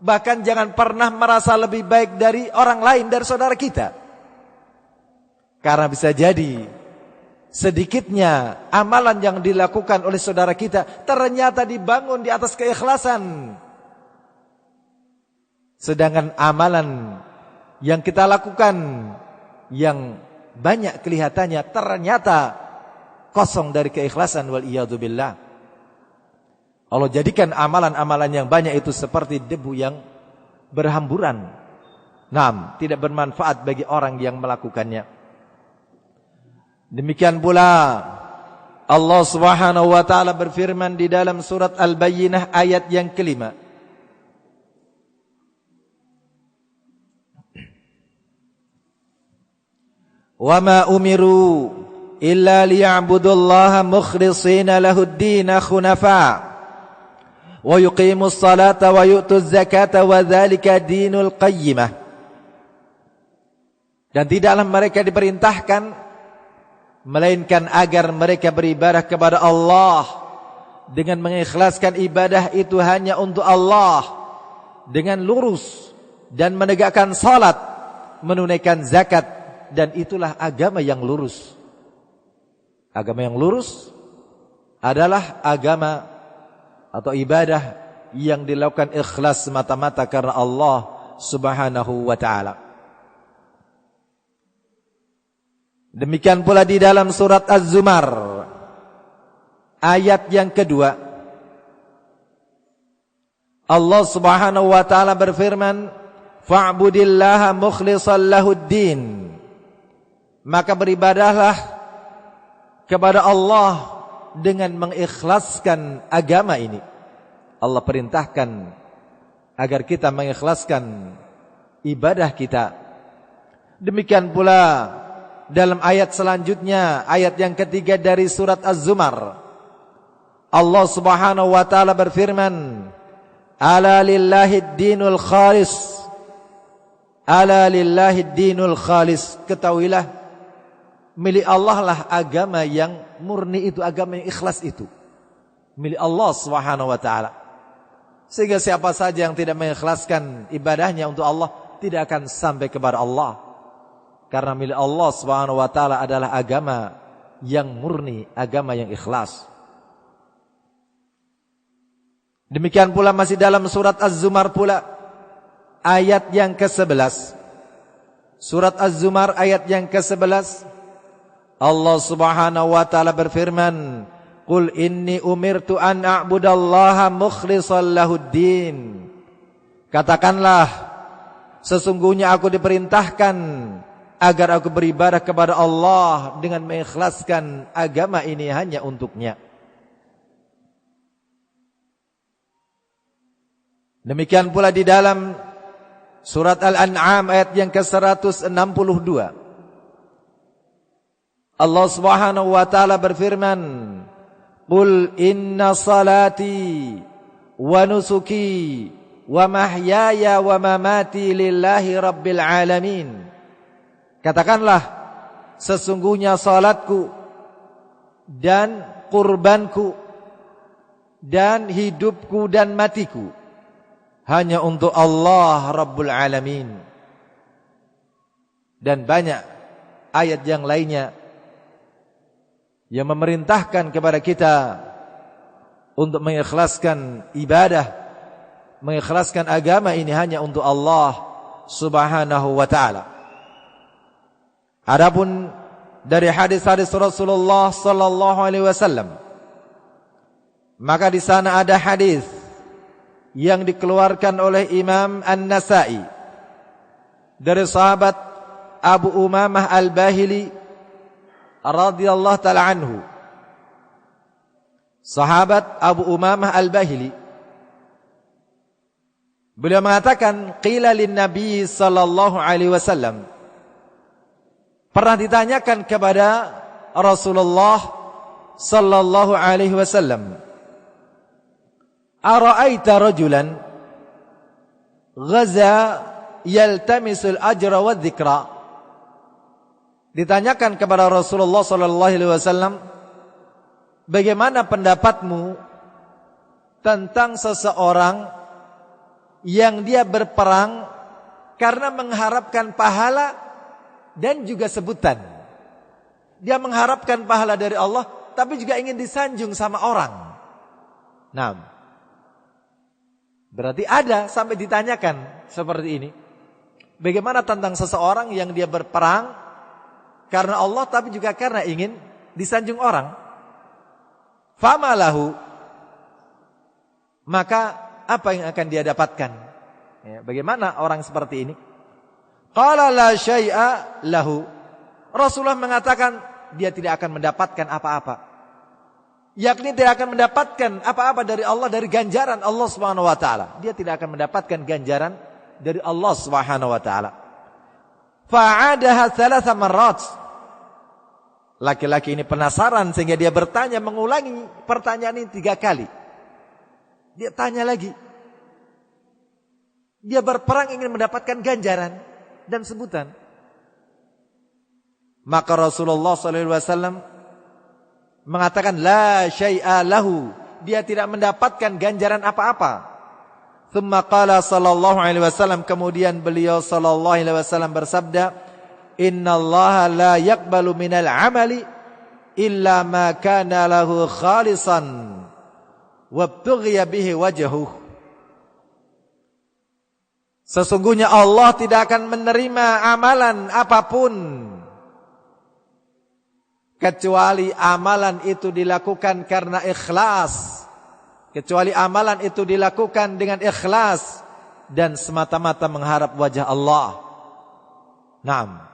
Speaker 1: Bahkan jangan pernah merasa lebih baik dari orang lain, dari saudara kita. Karena bisa jadi sedikitnya amalan yang dilakukan oleh saudara kita ternyata dibangun di atas keikhlasan. Sedangkan amalan yang kita lakukan yang banyak kelihatannya ternyata kosong dari keikhlasan, wal iyadu billah. Allah jadikan amalan-amalan yang banyak itu seperti debu yang berhamburan. Naam, tidak bermanfaat bagi orang yang melakukannya. Demikian pula Allah Subhanahu wa taala berfirman di dalam surat Al-Bayyinah ayat yang kelima. Wa ma umiru illa liya'budullaha mukhlishina lahud-din khunafa wa yuqimus salata wa yu'tuz zakata wa dzalika dinul qayyimah. Dan tidaklah mereka diperintahkan melainkan agar mereka beribadah kepada Allah dengan mengikhlaskan ibadah itu hanya untuk Allah, dengan lurus dan menegakkan salat, menunaikan zakat, dan itulah agama yang lurus. Agama yang lurus adalah agama atau ibadah yang dilakukan ikhlas semata-mata karena Allah Subhanahu wa ta'ala. Demikian pula di dalam surat Az-Zumar ayat yang kedua, Allah Subhanahu wa taala berfirman, fa'budillaha mukhlishan lahud-din. Maka beribadahlah kepada Allah dengan mengikhlaskan agama ini. Allah perintahkan agar kita mengikhlaskan ibadah kita. Demikian pula dalam ayat selanjutnya, ayat yang ketiga dari surat Az-Zumar, Allah Subhanahu wa taala berfirman, ala lillahid dinul khalis. Ala lillahid dinul khalis. Ketahuilah, milik Allah lah agama yang murni itu, agama yang ikhlas itu. Milik Allah Subhanahu wa taala. Sehingga siapa saja yang tidak mengikhlaskan ibadahnya untuk Allah tidak akan sampai kepada Allah. Karena milik Allah Subhanahu wa taala adalah agama yang murni, agama yang ikhlas. Demikian pula masih dalam surat Az-Zumar pula ayat yang ke-11. Surat Az-Zumar ayat yang ke-11, Allah Subhanahu wa taala berfirman, "Qul inni umirtu an a'budallaha mukhlishal lahud-din." Katakanlah, sesungguhnya aku diperintahkan agar aku beribadah kepada Allah dengan mengikhlaskan agama ini hanya untuknya. Demikian pula di dalam surat Al-An'am ayat yang ke-162. Allah Subhanahu wa taala berfirman, "Qul inna salati wa nusuki wa mahyaya wa mamati lillahi rabbil alamin." Katakanlah, sesungguhnya salatku dan kurbanku dan hidupku dan matiku hanya untuk Allah Rabbul Alamin. Dan banyak ayat yang lainnya yang memerintahkan kepada kita untuk mengikhlaskan ibadah, mengikhlaskan agama ini hanya untuk Allah Subhanahu wa ta'ala. Adapun dari hadis-hadis Rasulullah sallallahu alaihi wasallam, maka di sana ada hadis yang dikeluarkan oleh Imam An-Nasa'i dari sahabat Abu Umamah Al-Bahili radhiyallahu ta'ala anhu. Sahabat Abu Umamah Al-Bahili Beliau mengatakan, qila lin Nabi sallallahu alaihi wasallam. Pernah ditanyakan kepada Rasulullah sallallahu alaihi wasallam, ara'aita rajulan ghaza yaltamisul ajra wa dzikra. Ditanyakan kepada Rasulullah sallallahu alaihi wasallam, bagaimana pendapatmu tentang seseorang yang dia berperang karena mengharapkan pahala dan juga sebutan. Dia mengharapkan pahala dari Allah, tapi juga ingin disanjung sama orang. Nah, berarti ada sampai ditanyakan seperti ini. Bagaimana tentang seseorang yang dia berperang karena Allah, tapi juga karena ingin disanjung orang. Famalahu, maka apa yang akan dia dapatkan? Ya, bagaimana orang seperti ini? Qala la syai'a lahu. Rasulullah mengatakan dia tidak akan mendapatkan apa-apa. Yakni tidak akan mendapatkan apa-apa dari Allah, dari ganjaran Allah Subhanahu wa taala. Dia tidak akan mendapatkan ganjaran dari Allah Subhanahu wa taala. Fa'adaha thalatha marrat. Laki-laki ini penasaran sehingga dia bertanya, mengulangi pertanyaan ini 3 kali. Dia tanya lagi. Dia berperang ingin mendapatkan ganjaran dan sebutan. Maka Rasulullah SAW mengatakan, la syai'a lahu. Dia tidak mendapatkan ganjaran apa-apa. Thumma qala sallallahu alaihi wasallam, kemudian beliau sallallahu alaihi wasallam bersabda, innallaha la yaqbalu minal amali illa ma kana lahu khalisan wabtughiya bihi wajhuh. Sesungguhnya Allah tidak akan menerima amalan apapun kecuali amalan itu dilakukan karena ikhlas. Kecuali amalan itu dilakukan dengan ikhlas dan semata-mata mengharap wajah Allah. Naam.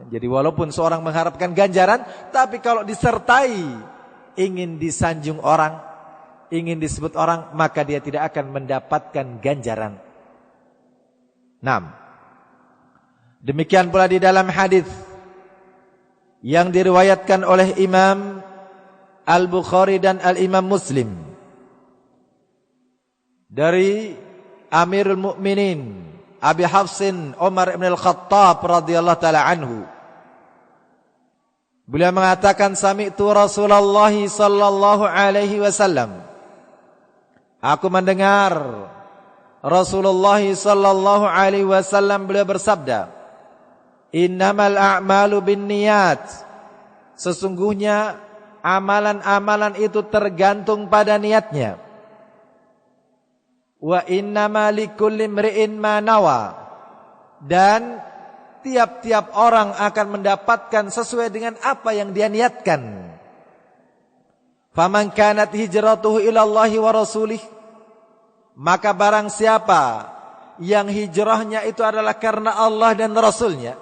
Speaker 1: Jadi walaupun seorang mengharapkan ganjaran, tapi kalau disertai ingin disanjung orang, ingin disebut orang, maka dia tidak akan mendapatkan ganjaran. Naam. Demikian pula di dalam hadis yang diriwayatkan oleh Imam Al-Bukhari dan Al-Imam Muslim dari Amirul Mukminin Abi Hafsin Umar ibn al-Khattab radhiyallahu taala anhu. Beliau mengatakan, sami'tu Rasulullah sallallahu alaihi wasallam. Aku mendengar Rasulullah sallallahu alaihi wasallam beliau bersabda, innamal a'malu binniyat. Sesungguhnya amalan-amalan itu tergantung pada niatnya. Wa innama likulli imri'in ma nawa. Dan tiap-tiap orang akan mendapatkan sesuai dengan apa yang dia niatkan. Faman kanat hijratuhu ila Allahi wa rasulih, maka barang siapa yang hijrahnya itu adalah karena Allah dan Rasulnya,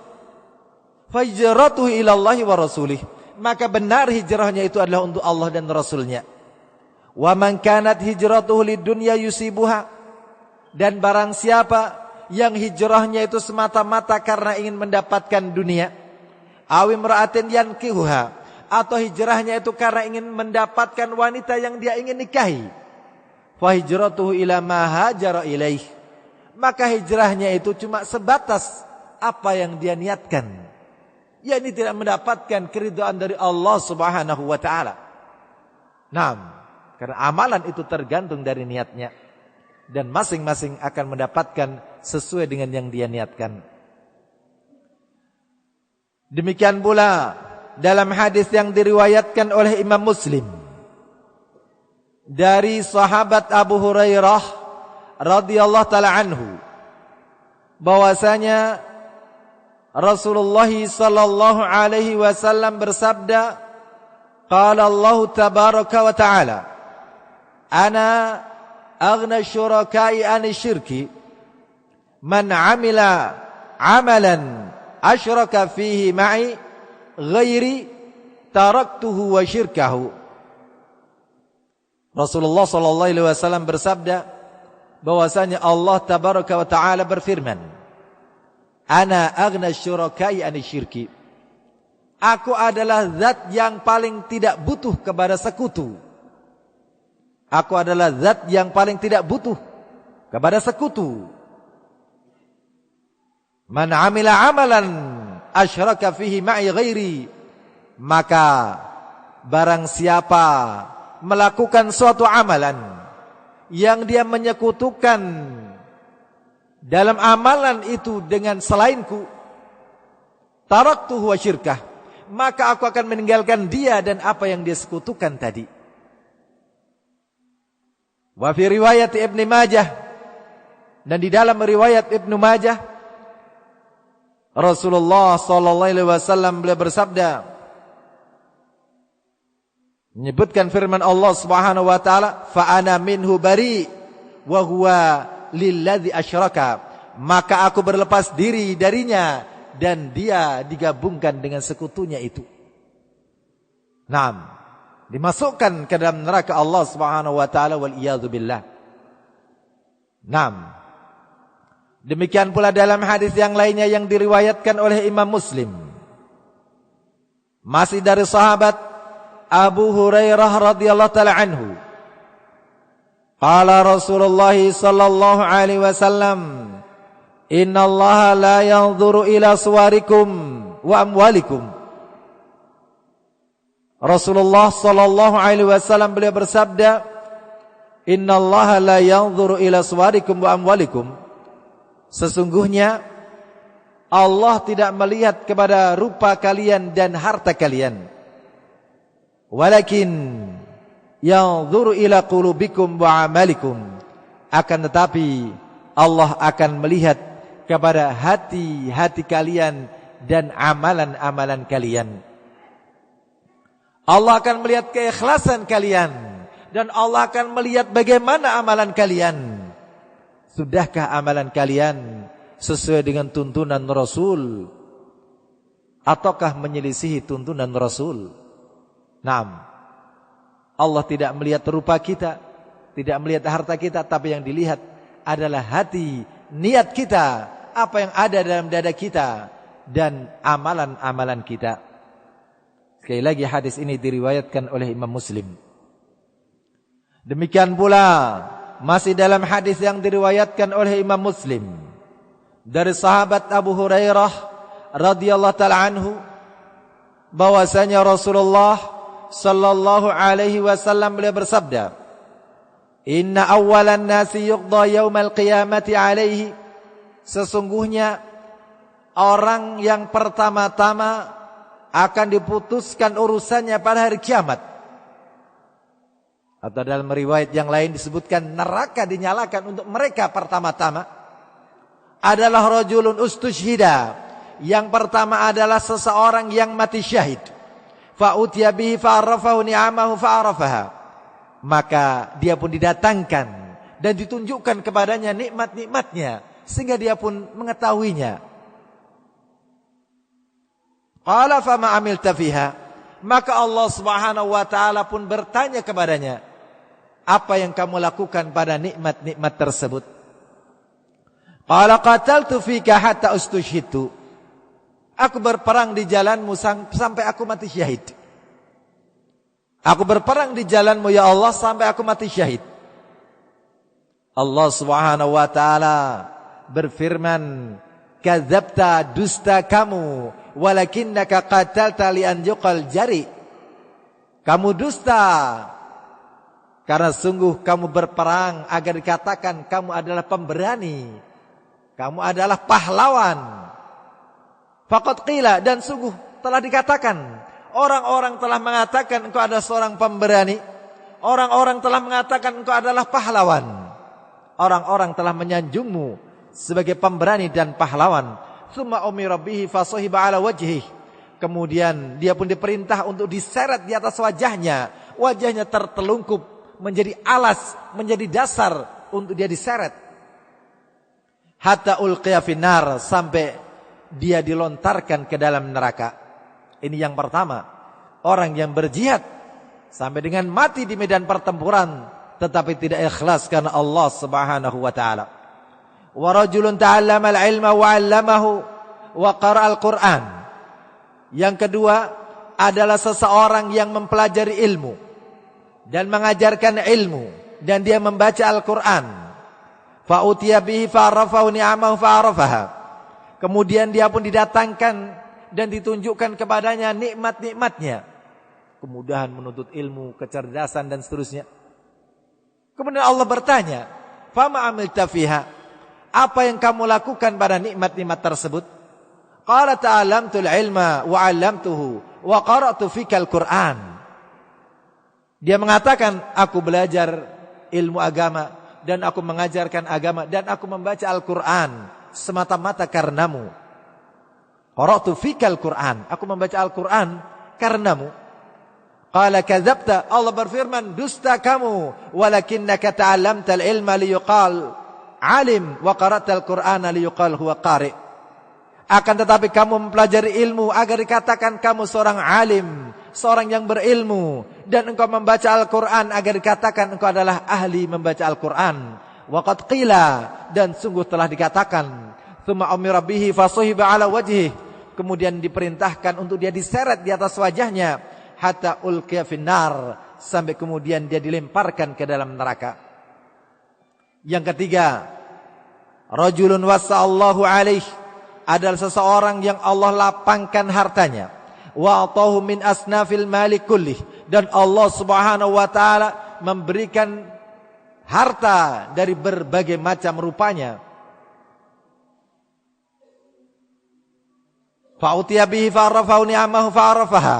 Speaker 1: fahijratuhu ila Allahi wa rasulih, maka benar hijrahnya itu adalah untuk Allah dan Rasulnya. Wa man kanat hijratuhu lidunya yusibuha, dan barang siapa yang hijrahnya itu semata-mata karena ingin mendapatkan dunia, aw imra'atin yankihuha, atau hijrahnya itu karena ingin mendapatkan wanita yang dia ingin nikahi, fa hijratuhu ila ma hajara ilaih, maka hijrahnya itu cuma sebatas apa yang dia niatkan, yakni tidak mendapatkan keridhaan dari Allah Subhanahu wa taala. Naam, karena amalan itu tergantung dari niatnya, dan masing-masing akan mendapatkan sesuai dengan yang dia niatkan. Demikian pula dalam hadis yang diriwayatkan oleh Imam Muslim dari sahabat Abu Hurairah radhiyallahu taala anhu, bahwasanya Rasulullah sallallahu alaihi wasallam bersabda, qala Allah tabaraka wa taala, ana aghna syuraka'i an syirki man amila amalan asyraka fihi ma'i ghairi taraktuhu wa syirkahu. Rasulullah sallallahu alaihi wasallam bersabda, bahwasanya Allah tabaraka wa taala berfirman, "Ana aghna syurakai anisyirki." Aku adalah zat yang paling tidak butuh kepada sekutu. Aku adalah zat yang paling tidak butuh kepada sekutu. Man amila amalan asyraka fihi ma'i ghairi, maka barang siapa melakukan suatu amalan yang dia menyekutukan dalam amalan itu dengan selainku, taraktuhu wa syirkah, maka aku akan meninggalkan dia dan apa yang dia sekutukan tadi. Wa fi riwayat Ibnu Majah, dan di dalam riwayat Ibnu Majah, Rasulullah sallallahu alaihi wasallam beliau bersabda, menyebutkan firman Allah Subhanahu wa taala, "Fa ana minhu bari wa huwa lilladzi asyraka." Maka aku berlepas diri darinya dan dia digabungkan dengan sekutunya itu. Naam, dimasukkan ke dalam neraka Allah Subhanahu wa taala wal iyadzu billah. Naam. Demikian pula dalam hadis yang lainnya yang diriwayatkan oleh Imam Muslim, masih dari sahabat Abu Hurairah radhiyallahu taala anhu, qala Rasulullah sallallahu alaihi wasallam, "Innallaha la yanzuru ila suwarikum wa amwalikum." Rasulullah sallallahu alaihi wasallam beliau bersabda, "Innallaha la yanzuru ila suwarikum wa amwalikum." Sesungguhnya Allah tidak melihat kepada rupa kalian dan harta kalian. Walakin yanzuru ila qulubikum wa amalikum. Akan tetapi Allah akan melihat kepada hati-hati kalian dan amalan-amalan kalian. Allah akan melihat keikhlasan kalian dan Allah akan melihat bagaimana amalan kalian. Sudahkah amalan kalian sesuai dengan tuntunan Rasul ataukah menyelisihi tuntunan Rasul? Naam. Allah tidak melihat rupa kita, tidak melihat harta kita, tapi yang dilihat adalah hati, niat kita, apa yang ada dalam dada kita dan amalan-amalan kita. Sekali lagi hadis ini diriwayatkan oleh Imam Muslim. Demikian pula masih dalam hadis yang diriwayatkan oleh Imam Muslim dari sahabat Abu Hurairah radhiyallahu taala anhu, bahwasanya Rasulullah sallallahu alaihi wasallam beliau bersabda, "Inna awwalan nasi yuqda yaumal qiyamati alaihi." Sesungguhnya orang yang pertama-tama akan diputuskan urusannya pada hari kiamat. Atau dalam riwayat yang lain disebutkan neraka dinyalakan untuk mereka pertama-tama adalah rajulun ustushhida. Yang pertama adalah seseorang yang mati syahid. Fa utiya bihi fa'arafahu ni'amahu fa'arafaha. Maka dia pun didatangkan dan ditunjukkan kepadanya nikmat-nikmatnya sehingga dia pun mengetahuinya. Qala fama amilta fiha. Maka Allah Subhanahu wa taala pun bertanya kepadanya, apa yang kamu lakukan pada nikmat-nikmat tersebut? Qala qataltu fika hatta ustushhitu. Aku berperang di jalanmu sampai aku mati syahid. Aku berperang di jalanmu ya Allah sampai aku mati syahid. Allah Subhanahu wa taala berfirman, "Kadzabta, dusta kamu, walakinnaka qatalta li an yuqal jari." Kamu dusta karena sungguh kamu berperang agar dikatakan kamu adalah pemberani, kamu adalah pahlawan. Faqad qila, dan sungguh telah dikatakan, orang-orang telah mengatakan engkau adalah seorang pemberani, orang-orang telah mengatakan engkau adalah pahlawan, orang-orang telah menyanjungmu sebagai pemberani dan pahlawan. Tsumma umira bihi fasahiba ala wajhihi. Kemudian dia pun diperintah untuk diseret di atas wajahnya, wajahnya tertelungkup menjadi alas, menjadi dasar untuk dia diseret. Hatta ulqiya finnar, sampai dia dilontarkan ke dalam neraka. Ini yang pertama, orang yang berjihad sampai dengan mati di medan pertempuran tetapi tidak ikhlas karena Allah Subhanahu wa taala. Wa rajulun ta'allama al-ilma wa 'allamahu wa qara'a al-Qur'an. Yang kedua adalah seseorang yang mempelajari ilmu dan mengajarkan ilmu dan dia membaca Al-Qur'an. Fa utiya bihi fa'arafahu ni'amahu fa'arafaha. Kemudian dia pun didatangkan dan ditunjukkan kepadanya nikmat-nikmatnya. Kemudahan menuntut ilmu, kecerdasan dan seterusnya. Kemudian Allah bertanya, "Fama 'amilta fiha?" Apa yang kamu lakukan pada nikmat-nikmat tersebut? Qala ta'allamtul ilma wa 'allamtuhu wa qara'tu fikal Qur'an. Dia mengatakan, aku belajar ilmu agama dan aku mengajarkan agama dan aku membaca Al-Qur'an semata-mata karenamu. Qara'tu fikal Qur'an, aku membaca Al-Qur'an karenamu. Qala kadzabta, Allah berfirman, dusta kamu, walakinnaka ta'allamtal ilma liyuqal alim wa qara'tal Qur'ana liyuqal huwa qari'. Akan tetapi kamu mempelajari ilmu agar dikatakan kamu seorang alim, seorang yang berilmu, dan engkau membaca Al-Qur'an agar dikatakan engkau adalah ahli membaca Al-Qur'an. Wa qad qila, dan sungguh telah dikatakan, tsumma umira bihi fasuhiba ala wajhihi, kemudian diperintahkan untuk dia diseret di atas wajahnya, hatta ulqiya finnar, sampai kemudian dia dilemparkan ke dalam neraka. Yang ketiga, rajulun wasa'allahu alaihi, adalah seseorang yang Allah lapangkan hartanya, wa atahu min asnafil mali kullih, dan Allah Subhanahu wa taala memberikan harta dari berbagai macam rupanya. Fa utiya bihi fa'arafahu ni'amahu fa'arafaha,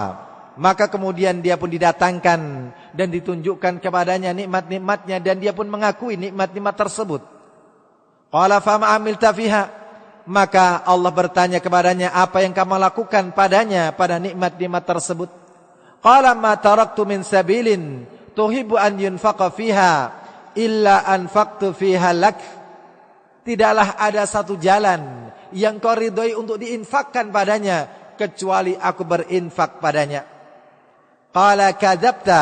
Speaker 1: maka kemudian dia pun didatangkan dan ditunjukkan kepadanya nikmat-nikmatnya dan dia pun mengakui nikmat-nikmat tersebut. Qala fama 'amilta fiha, maka Allah bertanya kepadanya, apa yang kamu lakukan padanya pada nikmat-nikmat tersebut? Qala ma taraktu min sabilin tuhibbu an yunfaqa fiha illa anfaqtu fiha lak. Tidaklah ada satu jalan yang kau ridhoi untuk diinfakkan padanya kecuali aku berinfak padanya. Qala kadzabta,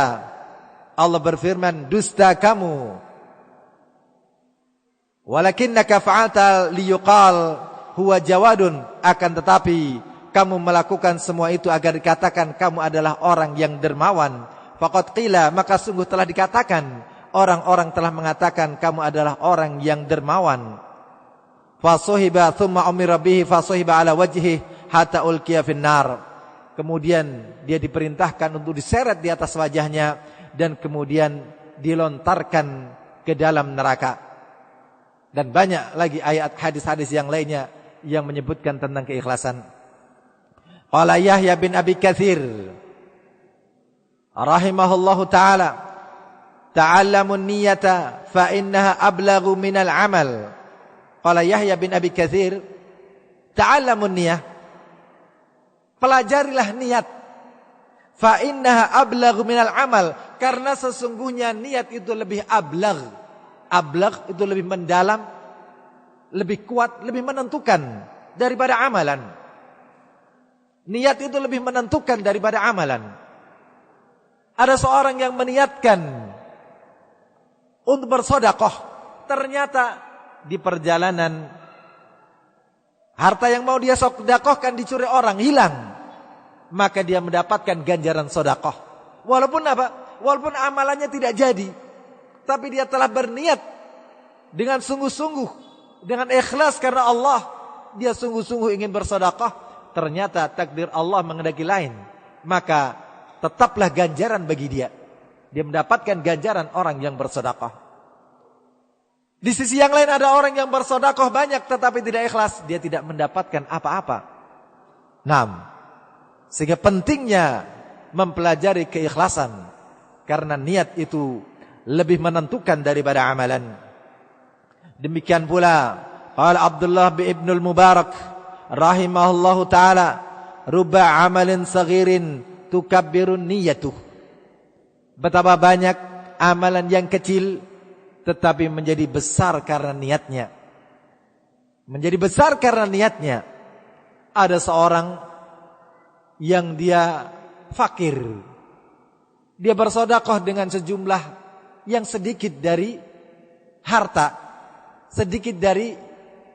Speaker 1: Allah berfirman, dusta kamu. Walakinnaka fa'alta liyuqal huwa jawadun, akan tetapi kamu melakukan semua itu agar dikatakan kamu adalah orang yang dermawan. Faqad qila, maka sungguh telah dikatakan, orang-orang telah mengatakan kamu adalah orang yang dermawan. Fasuhiba thumma umira bihi fasuhiba ala wajhihi hatta ulqiya finnar. Kemudian dia diperintahkan untuk diseret di atas wajahnya dan kemudian dilontarkan ke dalam neraka. Dan banyak lagi ayat hadis-hadis yang lainnya yang menyebutkan tentang keikhlasan. Qala Yahya bin Abi Katsir rahimahullahu taala, ta'allamun niyata fa innaha ablaghu minal amal. Qala Yahya bin Abi Katsir, ta'allamun niyah, pelajarilah niat, fa innaha ablaghu minal amal, karena sesungguhnya niat itu lebih ablagh. Ablagh itu lebih mendalam, lebih kuat, lebih menentukan daripada amalan. Niat itu lebih menentukan daripada amalan. Ada seorang yang meniatkan untuk bersedekah, ternyata di perjalanan harta yang mau dia sedekahkan dicuri orang, hilang. Maka dia mendapatkan ganjaran sedekah. Walaupun apa? Walaupun amalannya tidak jadi, tapi dia telah berniat dengan sungguh-sungguh, dengan ikhlas karena Allah, dia sungguh-sungguh ingin bersedekah. Ternyata takdir Allah menghendaki lain, maka tetaplah ganjaran bagi dia. Dia mendapatkan ganjaran orang yang bersedekah. Di sisi yang lain ada orang yang bersedekah banyak tetapi tidak ikhlas, dia tidak mendapatkan apa-apa. Sehingga pentingnya mempelajari keikhlasan, karena niat itu lebih menentukan daripada amalan. Demikian pula qala Abdullah bin Ibnul Mubarak rahimahullahu taala, ruba amalin saghirin tukabbirun niyatuh. Betapa banyak amalan yang kecil tetapi menjadi besar karena niatnya. Menjadi besar karena niatnya. Ada seorang yang dia fakir, dia bersedekah dengan sejumlah yang sedikit dari harta, sedikit dari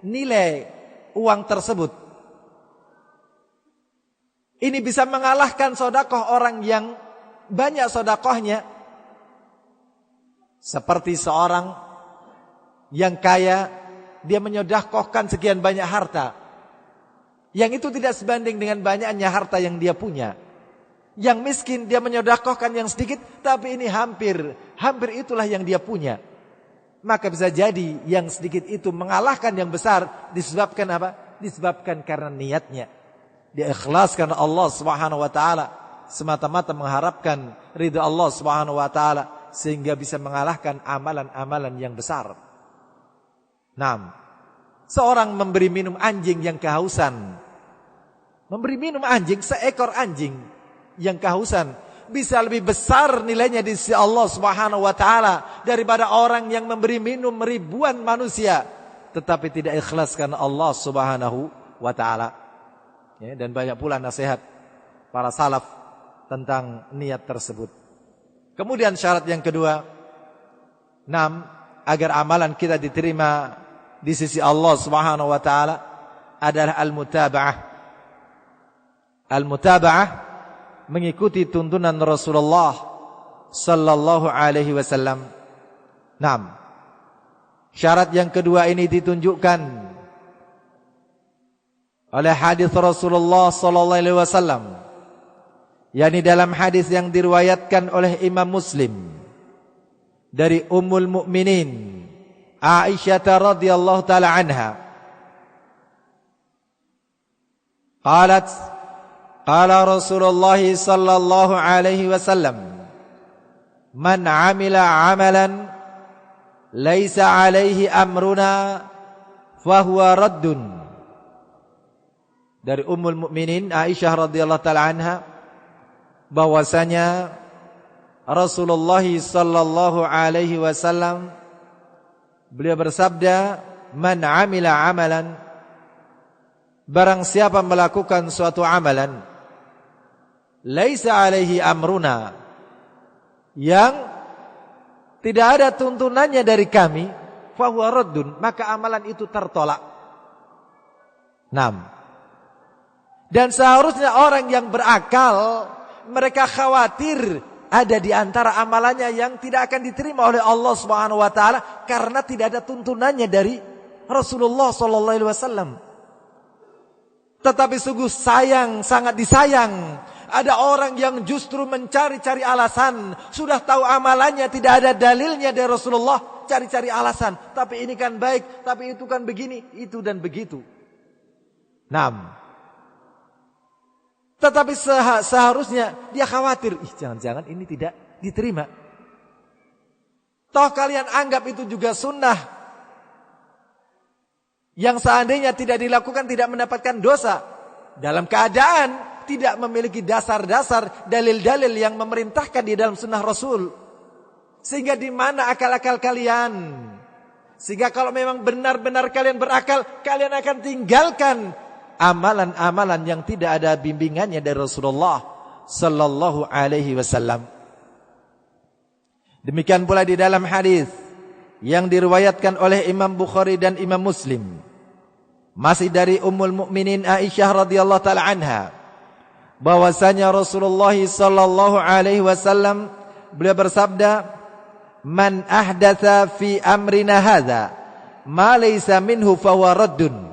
Speaker 1: nilai uang tersebut. Ini bisa mengalahkan sedekah orang yang banyak sedekahnya. Seperti seorang yang kaya, dia menyedekahkan sekian banyak harta. Yang itu tidak sebanding dengan banyaknya harta yang dia punya. Yang miskin dia menyedekahkan yang sedikit, tapi ini hampir itulah yang dia punya. Maka bisa jadi yang sedikit itu mengalahkan yang besar disebabkan apa? Disebabkan karena niatnya. Dia ikhlas karena Allah Subhanahu wa taala, semata-mata mengharapkan ridha Allah Subhanahu wa taala sehingga bisa mengalahkan amalan-amalan yang besar. 6. Seorang memberi minum anjing yang kehausan. Memberi minum anjing, seekor anjing yang kehausan bisa lebih besar nilainya di sisi Allah Subhanahu wa taala daripada orang yang memberi minum ribuan manusia tetapi tidak ikhlas karena Allah Subhanahu wa taala. Ya, dan banyak pula nasihat para salaf tentang niat tersebut. Kemudian syarat yang kedua, 6, agar amalan kita diterima di sisi Allah Subhanahu wa taala adalah al-mutaba'ah. Al-mutaba'ah mengikuti tuntunan Rasulullah sallallahu alaihi wasallam. 6. Syarat yang kedua ini ditunjukkan oleh hadis Rasulullah sallallahu alaihi wasallam, yakni dalam hadis yang diriwayatkan oleh Imam Muslim dari Ummul Mukminin Aisyah radhiyallahu taala anha, qalat qala Rasulullah sallallahu alaihi wasallam, man amila amalan laisa alaihi amruna fahuwa raddun. Dari Ummul Mukminin Aisyah radhiyallahu taala anha bahwasanya Rasulullah sallallahu alaihi wasallam beliau bersabda, man amila amalan, barang siapa melakukan suatu amalan laisa alaihi amruna, yang tidak ada tuntunannya dari kami, fahuwa raddun, maka amalan itu tertolak. 6. Dan seharusnya orang yang berakal, mereka khawatir ada di antara amalannya yang tidak akan diterima oleh Allah Subhanahu wa taala karena tidak ada tuntunannya dari Rasulullah sallallahu alaihi wasallam. Tetapi sungguh sayang, sangat disayang, ada orang yang justru mencari-cari alasan, sudah tahu amalannya tidak ada dalilnya dari Rasulullah, cari-cari alasan, tapi ini kan baik, tapi itu kan begini, itu dan begitu. 6. Tetapi seharusnya dia khawatir, jangan-jangan ini tidak diterima. Toh kalian anggap itu juga sunnah, yang seandainya tidak dilakukan tidak mendapatkan dosa, dalam keadaan tidak memiliki dasar-dasar dalil-dalil yang memerintahkan di dalam sunnah Rasul. Sehingga di mana akal-akal kalian? Sehingga kalau memang benar-benar kalian berakal, kalian akan tinggalkan amalan-amalan yang tidak ada bimbingannya dari Rasulullah sallallahu alaihi wasallam. Demikian pula di dalam hadis yang diriwayatkan oleh Imam Bukhari dan Imam Muslim, masih dari Ummul Mukminin Aisyah radhiyallahu taala anha, bahwasanya Rasulullah sallallahu alaihi wasallam beliau bersabda, man ahdatsa fi amrina hadza ma laysa minhu fahuwa raddun.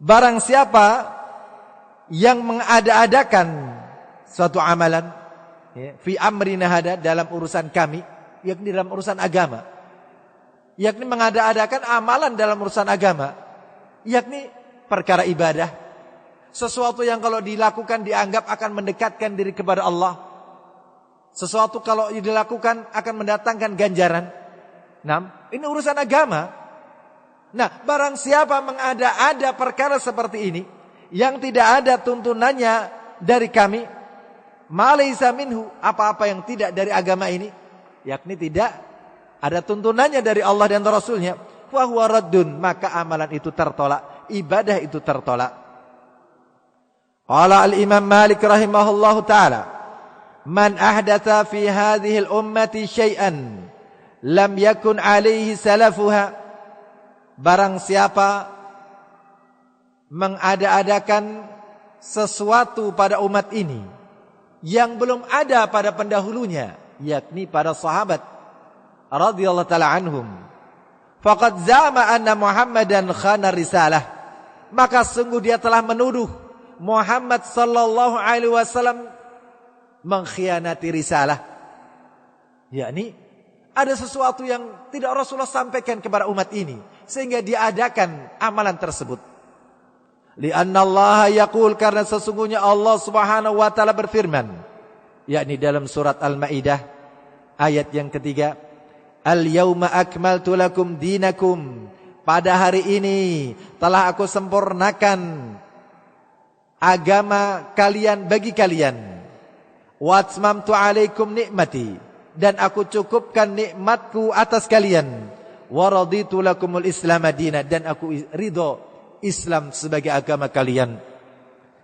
Speaker 1: Barang siapa yang mengada-adakan suatu amalan, ya, fi amrina hada, dalam urusan kami, yakni dalam urusan agama, yakni mengada-adakan amalan dalam urusan agama, yakni perkara ibadah, sesuatu yang kalau dilakukan dianggap akan mendekatkan diri kepada Allah, sesuatu kalau dilakukan akan mendatangkan ganjaran. 6. Ini urusan agama. Nah, barang siapa mengada-ada perkara seperti ini yang tidak ada tuntunannya dari kami, malaysa minhu, apa-apa yang tidak dari agama ini, yakni tidak ada tuntunannya dari Allah dan Rasulnya, wa huwa raddun, maka amalan itu tertolak, ibadah itu tertolak. Qala al-Imam Malik rahimahullahu taala, man ahdatha fi hadhihi al-ummati syai'an lam yakun alaihi salafuha, barang siapa mengada-adakan sesuatu pada umat ini yang belum ada pada pendahulunya, yakni para sahabat radhiyallahu taala anhum, faqad zama anna Muhammadan khana risalah, maka sungguh dia telah menuduh Muhammad sallallahu alaihi wasallam mengkhianati risalah. Yakni ada sesuatu yang tidak Rasulullah sampaikan kepada umat ini sehingga diadakan amalan tersebut. Lianna Allah yaqul, karena sesungguhnya Allah Subhanahu wa taala berfirman, yakni dalam surat Al-Maidah ayat yang ketiga, Al-yauma akmaltu lakum dinakum, pada hari ini telah aku sempurnakan agama kalian bagi kalian. Wa atmamtu alaikum nikmati, dan aku cukupkan nikmatku atas kalian. Wa raditu lakumul islam madina, dan aku ridho Islam sebagai agama kalian.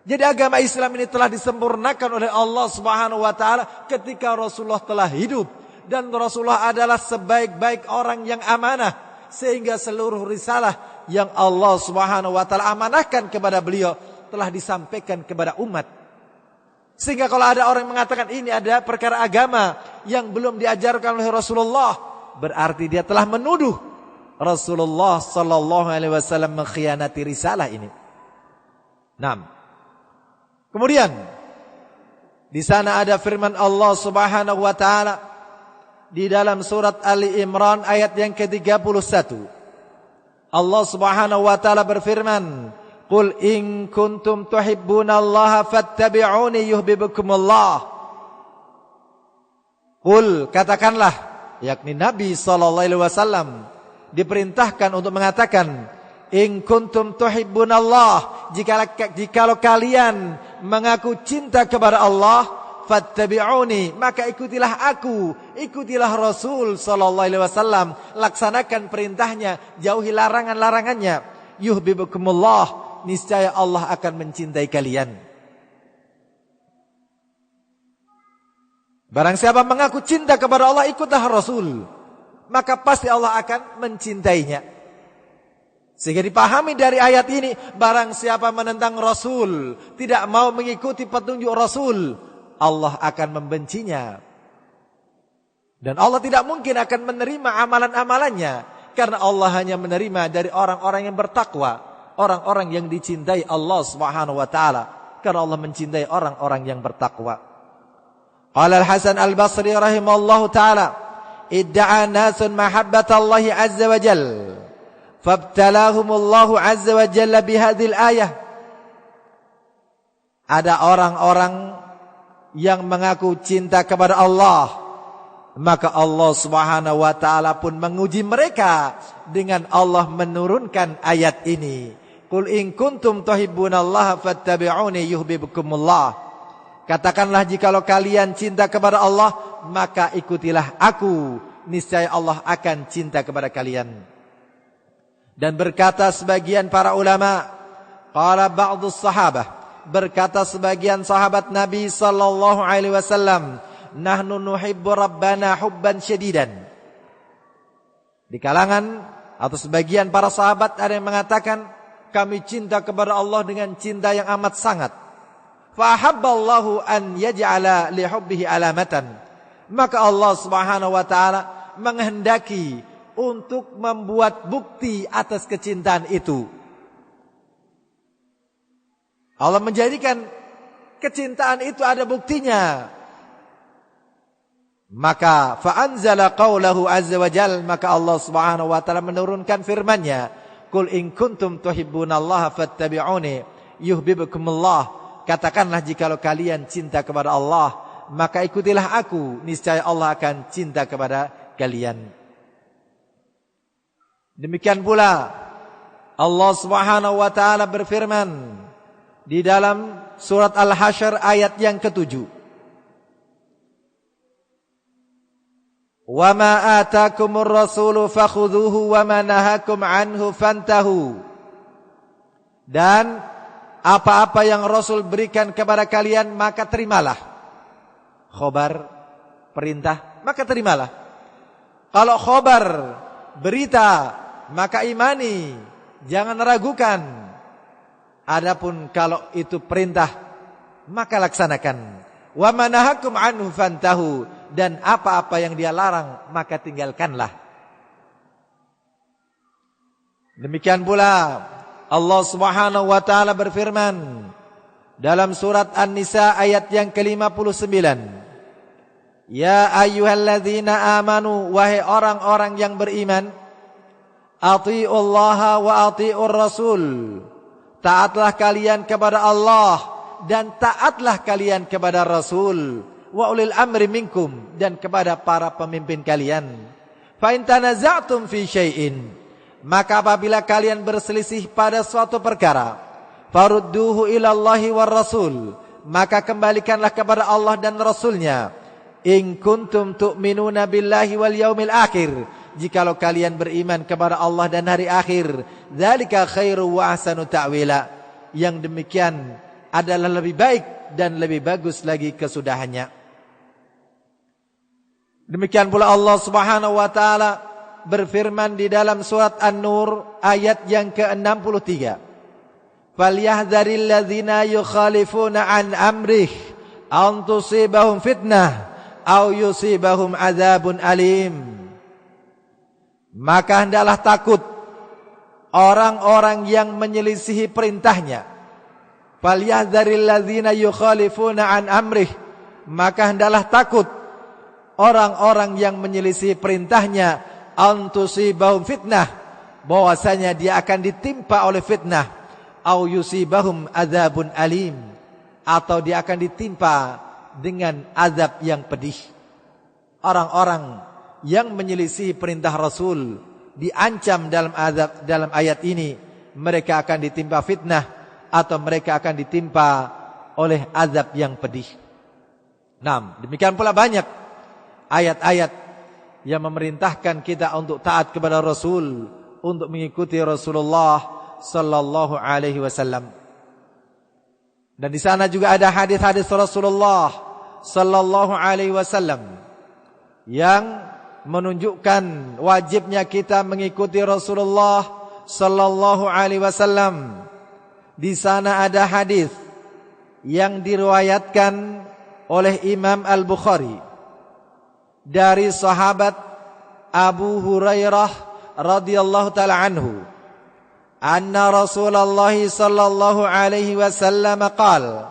Speaker 1: Jadi agama Islam ini telah disempurnakan oleh Allah Subhanahu wa taala ketika Rasulullah telah hidup, dan Rasulullah adalah sebaik-baik orang yang amanah, sehingga seluruh risalah yang Allah Subhanahu wa taala amanahkan kepada beliau telah disampaikan kepada umat. Sehingga kalau ada orang mengatakan ini ada perkara agama yang belum diajarkan oleh Rasulullah, berarti dia telah menuduh Rasulullah sallallahu alaihi wasallam mengkhianati risalah ini. 6. Kemudian di sana ada firman Allah Subhanahu wa taala di dalam surat Ali Imran ayat yang ke-31. Allah Subhanahu wa taala berfirman, "Qul in kuntum tuhibbunallaha fattabi'uni yuhibbukumullah." Qul, katakanlah, yakni Nabi sallallahu alaihi wasallam diperintahkan untuk mengatakan, in kuntum tuhibbunallah, jikalau kalian mengaku cinta kepada Allah, fattabi'uni, maka ikutilah aku, ikutilah Rasul sallallahu alaihi wasallam, laksanakan perintahnya, jauhi larangan-larangannya. Yuhibbukumullah, niscaya Allah akan mencintai kalian. Barang siapa mengaku cinta kepada Allah, ikutlah Rasul, maka pasti Allah akan mencintainya. Sehingga dipahami dari ayat ini, barang siapa menentang Rasul, tidak mau mengikuti petunjuk Rasul, Allah akan membencinya. Dan Allah tidak mungkin akan menerima amalan-amalannya, karena Allah hanya menerima dari orang-orang yang bertakwa, orang-orang yang dicintai Allah Subhanahu wa taala, karena Allah mencintai orang-orang yang bertakwa. Qala Al-Hasan Al-Basri rahimahullahu taala, idda'a nasun mahabbatallahi azza wa jalla, fabtalahumullahu azza wa jalla bihadhil ayah. Ada orang-orang yang mengaku cinta kepada Allah, maka Allah Subhanahu wa taala pun menguji mereka dengan Allah menurunkan ayat ini. Qul in kuntum tuhibbunallaha fattabi'uni yuhibbukumullah. Katakanlah, jikalau kalian cinta kepada Allah, maka ikutilah aku, niscaya Allah akan cinta kepada kalian. Dan berkata sebagian para ulama, qala ba'dus sahabah, berkata sebagian sahabat Nabi sallallahu alaihi wasallam, nahnu nuhibbu rabbana hubban syadidan. Di kalangan atau sebagian para sahabat ada yang mengatakan, kami cinta kepada Allah dengan cinta yang amat sangat. Fa ahabballahu an yaj'ala li hubbihi alamatan. Maka Allah Subhanahu wa taala menghendaki untuk membuat bukti atas kecintaan itu. Allah menjadikan kecintaan itu ada buktinya. Maka fa'anzala qawlahu azza wa jal, maka Allah Subhanahu wa taala menurunkan firman-Nya, qul in kuntum tuhibbunallaha fattabi'uni yuhibbukumullah. Katakanlah, jikalau kalian cinta kepada Allah, maka ikutilah aku, niscaya Allah akan cinta kepada kalian. Demikian pula Allah Subhanahu wa taala berfirman di dalam surat Al-Hasyr ayat yang ke-7. Wa ma atakumur rasulu fakhudhuhu wa ma nahakum anhu fantahu. Dan apa-apa yang Rasul berikan kepada kalian, maka terimalah. khobar, perintah, maka terimalah. Kalau khobar, berita, maka imani, jangan ragukan. Adapun kalau itu perintah, maka laksanakan. Wa manahakum anhu fantahu, dan apa-apa yang dia larang maka tinggalkanlah. Demikian pula Allah Subhanahu wa taala berfirman dalam surat An-Nisa ayat yang ke-59. Ya ayyuhalladzina amanu, wahai orang-orang yang beriman, atiullaha wa atiur rasul. Taatlah kalian kepada Allah dan taatlah kalian kepada Rasul, wa ulil amri minkum, dan kepada para pemimpin kalian. Fa in tanaza'tum fi syai'in, maka apabila kalian berselisih pada suatu perkara, farudduhu ilallahi war rasul, maka kembalikanlah kepada Allah dan Rasulnya. In kuntum tu'minuna billahi wal yaumil akhir, jikalau kalian beriman kepada Allah dan hari akhir. Dzalika khairu wa ahsanu ta'wila, yang demikian adalah lebih baik dan lebih bagus lagi kesudahannya. Demikian pula Allah Subhanahu wa taala berfirman di dalam surat An-Nur ayat yang ke-63. Falyahdharil ladzina yukhalifuna an amrih an tusibahum fitnah aw yusibahum adzabun alim. Maka hendaklah takut orang-orang yang menyelisihi perintahnya. Falyahdharil ladzina yukhalifuna an amrih, maka hendaklah takut orang-orang yang menyelisihi perintahnya, an tusibahum fitnah, bahwasanya dia akan ditimpa oleh fitnah, au yusibahum adzabun alim, atau dia akan ditimpa dengan azab yang pedih. Orang-orang yang menyelisih perintah Rasul diancam dalam azab, dalam ayat ini mereka akan ditimpa fitnah atau mereka akan ditimpa oleh azab yang pedih. Nah, demikian pula banyak ayat-ayat yang memerintahkan kita untuk taat kepada Rasul, untuk mengikuti Rasulullah sallallahu alaihi wasallam. Dan di sana juga ada hadis-hadis Rasulullah sallallahu alaihi wasallam yang menunjukkan wajibnya kita mengikuti Rasulullah sallallahu alaihi wasallam. Di sana ada hadis yang diriwayatkan oleh Imam Al-Bukhari dari sahabat Abu Hurairah radhiyallahu taala anhu, anna Rasulullah sallallahu alaihi wasallam qala,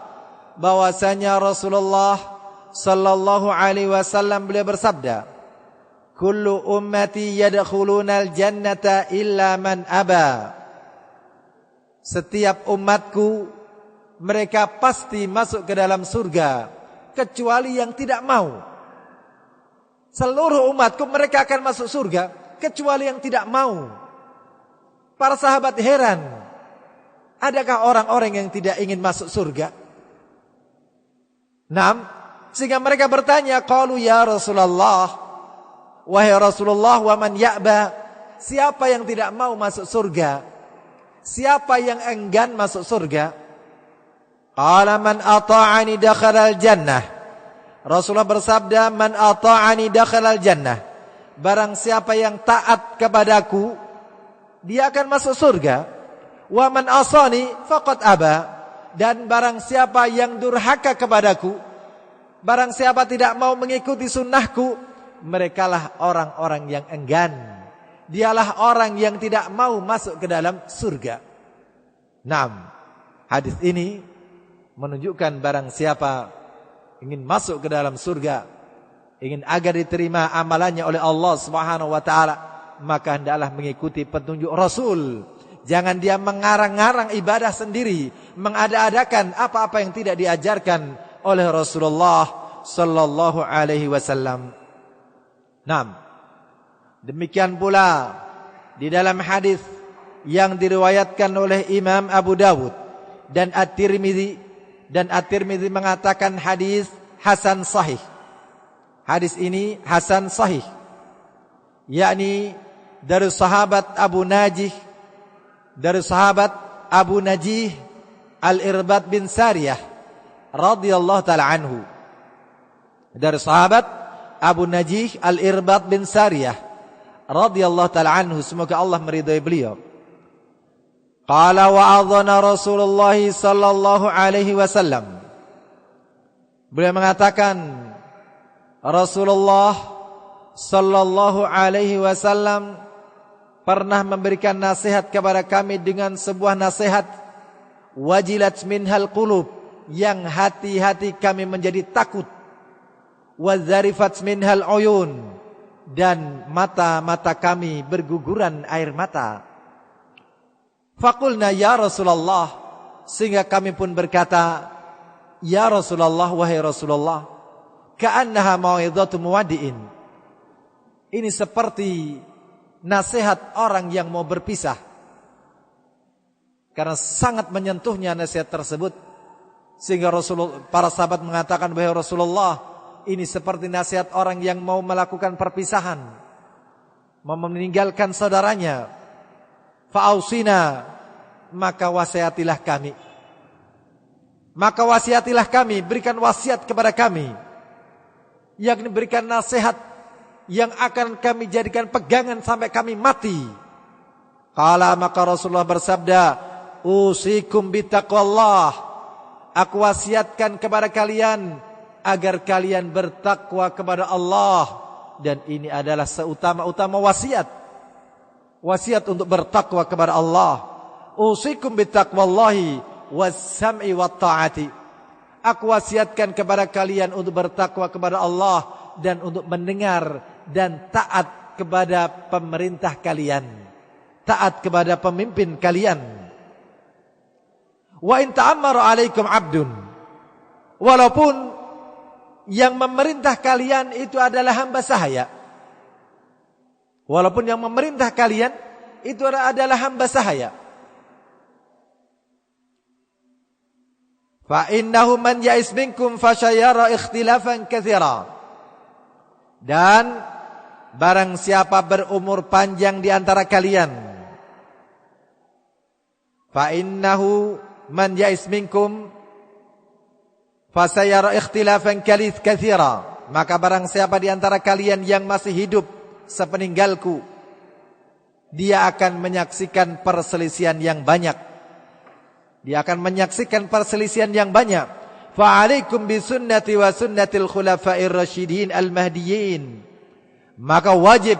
Speaker 1: bahwasanya Rasulullah sallallahu alaihi wasallam beliau bersabda, kullu ummati yadkhulunal jannata illa man aba. Setiap umatku mereka pasti masuk ke dalam surga kecuali yang tidak mau. Seluruh umatku mereka akan masuk surga kecuali yang tidak mau. Para sahabat heran, adakah orang-orang yang tidak ingin masuk surga? Sehingga mereka bertanya, qalu ya Rasulullah, wahai Rasulullah, wa man ya'ba, siapa yang tidak mau masuk surga? Siapa yang enggan masuk surga? Qala man ata'ani dakhalal jannah. Rasulullah bersabda, man ata'ani dakhalal jannah. Barang siapa yang taat kepadaku, dia akan masuk surga. Wa man asani faqad aba. Dan barang siapa yang durhaka kepadaku, barang siapa tidak mau mengikuti sunnahku, merekalah orang-orang yang enggan. Dialah orang yang tidak mau masuk ke dalam surga. Hadis ini menunjukkan barang siapa ingin masuk ke dalam surga, ingin agar diterima amalannya oleh Allah Subhanahu wa taala, maka hendaklah mengikuti petunjuk Rasul. Jangan dia mengarang-arang ibadah sendiri, mengada-adakan apa-apa yang tidak diajarkan oleh Rasulullah sallallahu alaihi wasallam. Demikian pula di dalam hadis yang diriwayatkan oleh Imam Abu Dawud dan At-Tirmidzi, dan At-Tirmidzi mengatakan hadis hasan sahih. Hadis ini hasan sahih, yakni dari sahabat Abu Najih, dari sahabat Abu Najih Al-Irbad bin Sariyah radhiyallahu taala anhu. dari sahabat Abu Najih Al-Irbad bin Sariyah radhiyallahu ta'ala anhu, semoga Allah meridai beliau. Qala wa'adhana Rasulullah sallallahu alaihi wasallam. Beliau mengatakan, Rasulullah sallallahu alaihi wasallam pernah memberikan nasihat kepada kami dengan sebuah nasihat wajilat minhal qulub, yang hati-hati kami menjadi takut, wazarifat minhal uyun, dan mata-mata kami berguguran air mata. Faqulna ya Rasulullah, sehingga kami pun berkata, ya Rasulullah, wahai Rasulullah, ka'annaha mau'izatu muwaddi'in, ini seperti nasihat orang yang mau berpisah. Karena sangat menyentuhnya nasihat tersebut, sehingga para sahabat mengatakan, wahai Rasulullah, ini seperti nasihat orang yang mau melakukan perpisahan, mau meninggalkan saudaranya. Fa'ausina, maka wasiatilah kami. Maka wasiatilah kami, berikan wasiat kepada kami, yakni berikan nasihat yang akan kami jadikan pegangan sampai kami mati. Qala, maka Rasulullah bersabda, usikum bitaqwallah, aku wasiatkan kepada kalian agar kalian bertakwa kepada Allah. Dan ini adalah seutama-utama wasiat. Wasiat untuk bertakwa kepada Allah. Usikum bitaqwallahi was-sam'i wat-ta'ati. Aku wasiatkan kepada kalian untuk bertakwa kepada Allah dan untuk mendengar dan taat kepada pemerintah kalian, taat kepada pemimpin kalian. Wa in ta'ammara 'alaikum 'abdun, walaupun yang memerintah kalian itu adalah hamba sahaya. Walaupun yang memerintah kalian itu adalah hamba sahaya. Fa innahu man ya'is minkum fasyayara ikhtilafan katsira. Dan barang siapa berumur panjang di antara kalian, fa innahu man ya'is minkum fasyayara ikhtilafan katsira, maka barang siapa di antara kalian yang masih hidup sepeninggalku, dia akan menyaksikan perselisihan yang banyak. Dia akan menyaksikan perselisihan yang banyak. Fa'alaikum bisunnati wa sunnatil khulafa'ir rasyidin al-mahdiyyin. Maka wajib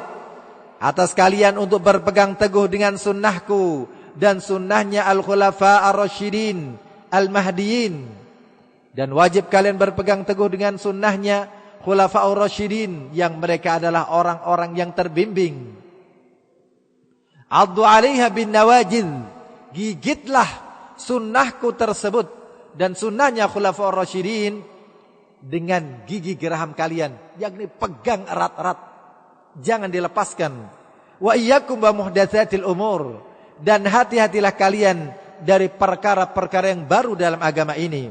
Speaker 1: atas kalian untuk berpegang teguh dengan sunnahku dan sunnahnya al-khulafa'ir rasyidin al-mahdiyyin. Dan wajib kalian berpegang teguh dengan sunnahnya khulafa'ur rasyidin, yang mereka adalah orang-orang yang terbimbing. Addu 'alaiha bin nawajid, gigitlah sunnahku tersebut dan sunnahnya khulafa'ur rasyidin dengan gigi geraham kalian, yakni pegang erat-erat, jangan dilepaskan. Wa iyyakum wa muhdatsatil umur, dan hati-hatilah kalian dari perkara-perkara yang baru dalam agama ini.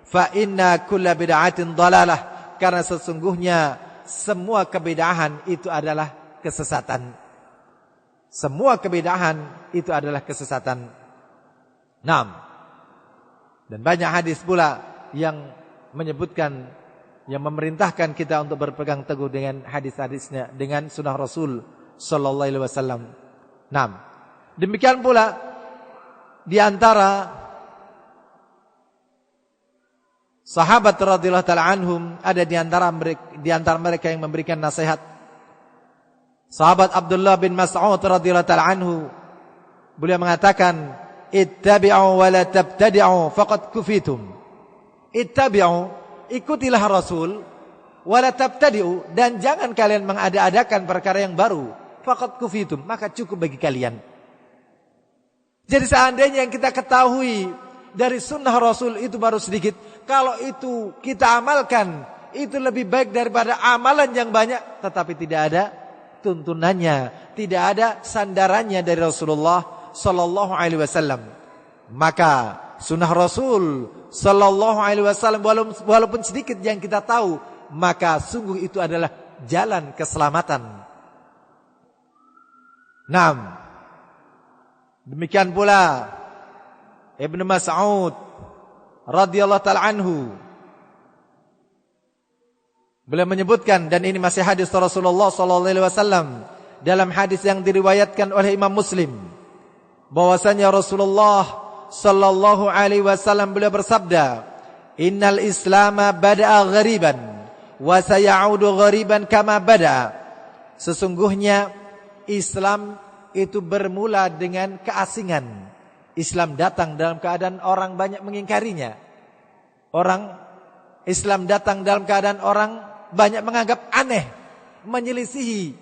Speaker 1: Fa inna kulla bid'atin dhalalah, karena sesungguhnya semua kebid'ahan itu adalah kesesatan. Semua kebid'ahan itu adalah kesesatan. Naam. Dan banyak hadis pula yang menyebutkan, yang memerintahkan kita untuk berpegang teguh dengan hadis-hadisnya, dengan sunnah Rasul sallallahu alaihi wasallam. Naam. Demikian pula di antara sahabat radhiyallahu ta'ala anhum, ada di antara mereka yang memberikan nasihat. Sahabat Abdullah bin Mas'ud radhiyallahu ta'ala anhu, beliau mengatakan, ittabi'u wa la tabtadi'u faqad kufitum. Ittabi'u, ikutilah Rasul, wa la tabtadi'u, dan jangan kalian mengada-adakan perkara yang baru. Faqad kufitum, maka cukup bagi kalian. Jadi seandainya yang kita ketahui dari sunnah Rasul itu baru sedikit, kalau itu kita amalkan, itu lebih baik daripada amalan yang banyak, tetapi tidak ada tuntunannya, tidak ada sandarannya dari Rasulullah sallallahu alaihi wasallam. Maka sunnah Rasul sallallahu alaihi wasallam walaupun sedikit yang kita tahu, maka sungguh itu adalah jalan keselamatan. Naam. Demikian pula Ibnu Mas'ud radhiyallahu ta'ala anhu Beliau menyebutkan, dan ini masih hadis Rasulullah SAW, dalam hadis yang diriwayatkan oleh Imam Muslim, bahwasanya Rasulullah SAW beliau bersabda, "Innal Islama bada'a ghariban wa sayaudu ghariban kama bada'a." Sesungguhnya Islam itu bermula dengan keasingan. Islam datang dalam keadaan orang banyak mengingkarinya. Islam datang dalam keadaan orang banyak menganggap aneh, menyelisihi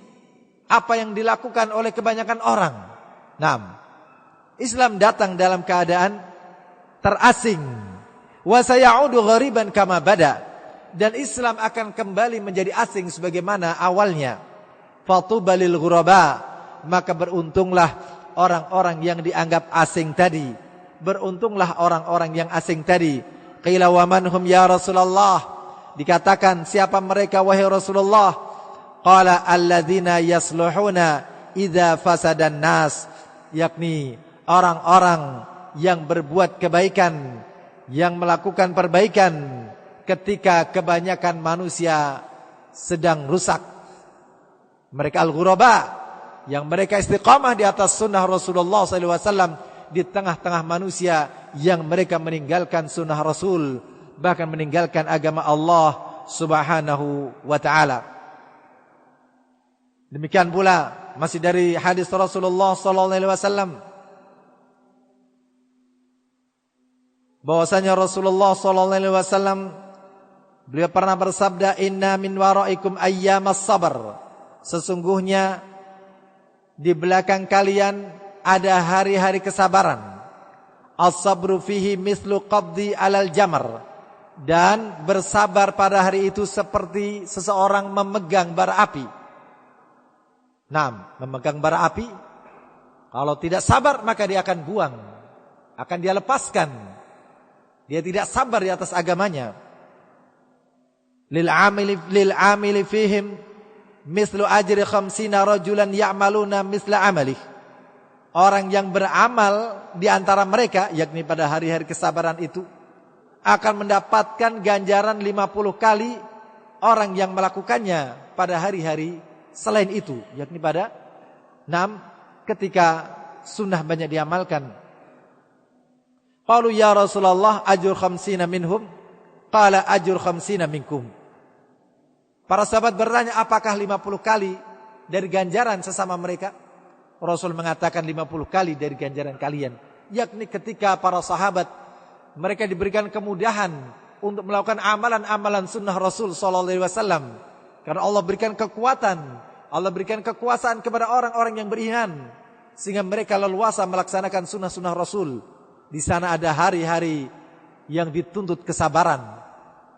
Speaker 1: apa yang dilakukan oleh kebanyakan orang. Islam datang dalam keadaan terasing. Wa sayaudu ghariban kama bada, dan Islam akan kembali menjadi asing sebagaimana awalnya. Fatuba lil ghuraba, maka beruntunglah orang-orang yang dianggap asing tadi. Beruntunglah orang-orang yang asing tadi. Qila wa man hum ya Rasulullah, dikatakan siapa mereka wahai Rasulullah? Qala alladzina yasluhuna idza fasadan nas, yakni orang-orang yang berbuat kebaikan, yang melakukan perbaikan ketika kebanyakan manusia sedang rusak. Mereka al-ghuraba, yang mereka istiqamah di atas sunnah Rasulullah SAW di tengah-tengah manusia yang mereka meninggalkan sunnah Rasul, bahkan meninggalkan agama Allah Subhanahu wa ta'ala. Demikian pula masih dari hadis Rasulullah SAW, bahwasanya Rasulullah SAW beliau pernah bersabda, "Inna min waraikum ayyamas sabar." Sesungguhnya di belakang kalian ada hari-hari kesabaran. As-sabru fihi mislu qabdi alal jamar, dan bersabar pada hari itu seperti seseorang memegang bara api. Memegang bara api, kalau tidak sabar maka dia akan buang, akan dia lepaskan. Dia tidak sabar di atas agamanya. Lil amili fihim mislu ajri 50 rajulan ya'maluna misla amalih. Orang yang beramal di antara mereka, yakni pada hari-hari kesabaran itu, akan mendapatkan ganjaran 50 kali orang yang melakukannya pada hari-hari selain itu, yakni pada 6 ketika sunnah banyak diamalkan. Qalu ya Rasulullah ajur 50 minhum, qala ajur 50 minkum. Para sahabat bertanya, apakah 50 kali dari ganjaran sesama mereka? Rasul mengatakan 50 kali dari ganjaran kalian, yakni ketika para sahabat mereka diberikan kemudahan untuk melakukan amalan-amalan sunnah Rasul SAW, karena Allah berikan kekuatan, Allah berikan kekuasaan kepada orang-orang yang beriman, sehingga mereka leluasa melaksanakan sunnah-sunnah Rasul. Di sana ada hari-hari yang dituntut kesabaran,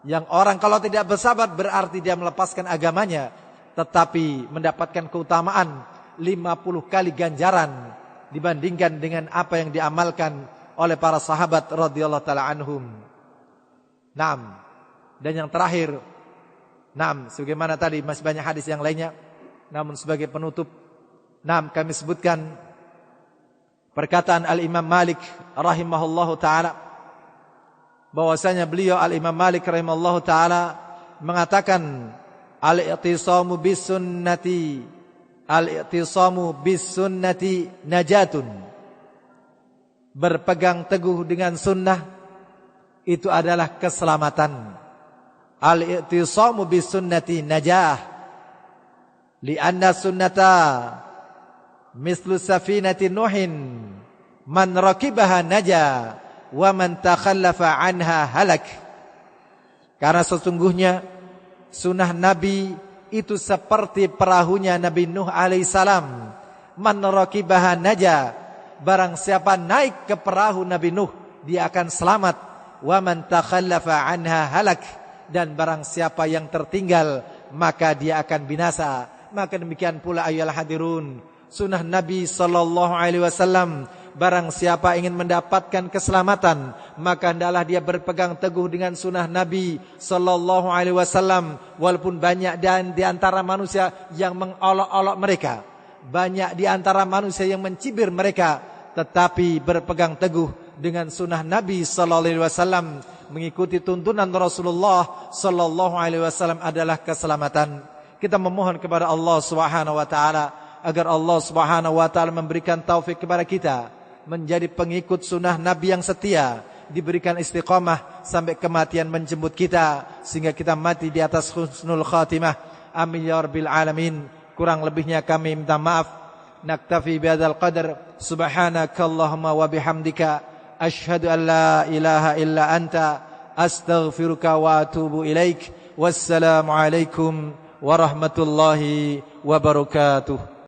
Speaker 1: yang orang kalau tidak bersabar berarti dia melepaskan agamanya, tetapi mendapatkan keutamaan 50 kali ganjaran dibandingkan dengan apa yang diamalkan oleh para sahabat radhiyallahu taala anhum. Dan yang terakhir, sebagaimana tadi masih banyak hadis yang lainnya, namun sebagai penutup, kami sebutkan perkataan Al-Imam Malik rahimahullahu taala, bahwasanya beliau Al-Imam Malik rahimahullahu taala mengatakan, al-i'tisamu bis sunnati najatun. Berpegang teguh dengan sunnah itu adalah keselamatan. Al-i'tisamu bis sunnati najah, lianna sunnata mislu safinati nuhin, man rakibaha naja wa man takhallafa anha halak. Karena sesungguhnya sunnah Nabi itu seperti perahunya Nabi Nuh alaihissalam. Man rakibaha naja, barang siapa naik ke perahu Nabi Nuh dia akan selamat. Wa man takhallafa anha halak, dan barang siapa yang tertinggal maka dia akan binasa. Maka demikian pula ayyuhal hadirun, sunnah Nabi SAW, barang siapa ingin mendapatkan keselamatan maka hendaklah dia berpegang teguh dengan sunnah Nabi SAW. Walaupun banyak di antara manusia yang mengolok-olok mereka, banyak di antara manusia yang mencibir mereka, tetapi berpegang teguh dengan sunnah Nabi SAW mengikuti tuntunan Rasulullah sallallahu alaihi wasallam adalah keselamatan. Kita memohon kepada Allah Subhanahu wa taala agar Allah Subhanahu wa taala memberikan taufik kepada kita menjadi pengikut sunnah Nabi yang setia, diberikan istiqamah sampai kematian menjemput kita, sehingga kita mati di atas husnul khatimah. Amin ya rabbil alamin. Kurang lebihnya kami minta maaf. Naktafi bihadzal qadar. Subhanakallahumma wa bihamdika asyhadu an la ilaha illa anta astaghfiruka wa atubu ilaik. Wassalamu alaikum warahmatullahi wabarakatuh.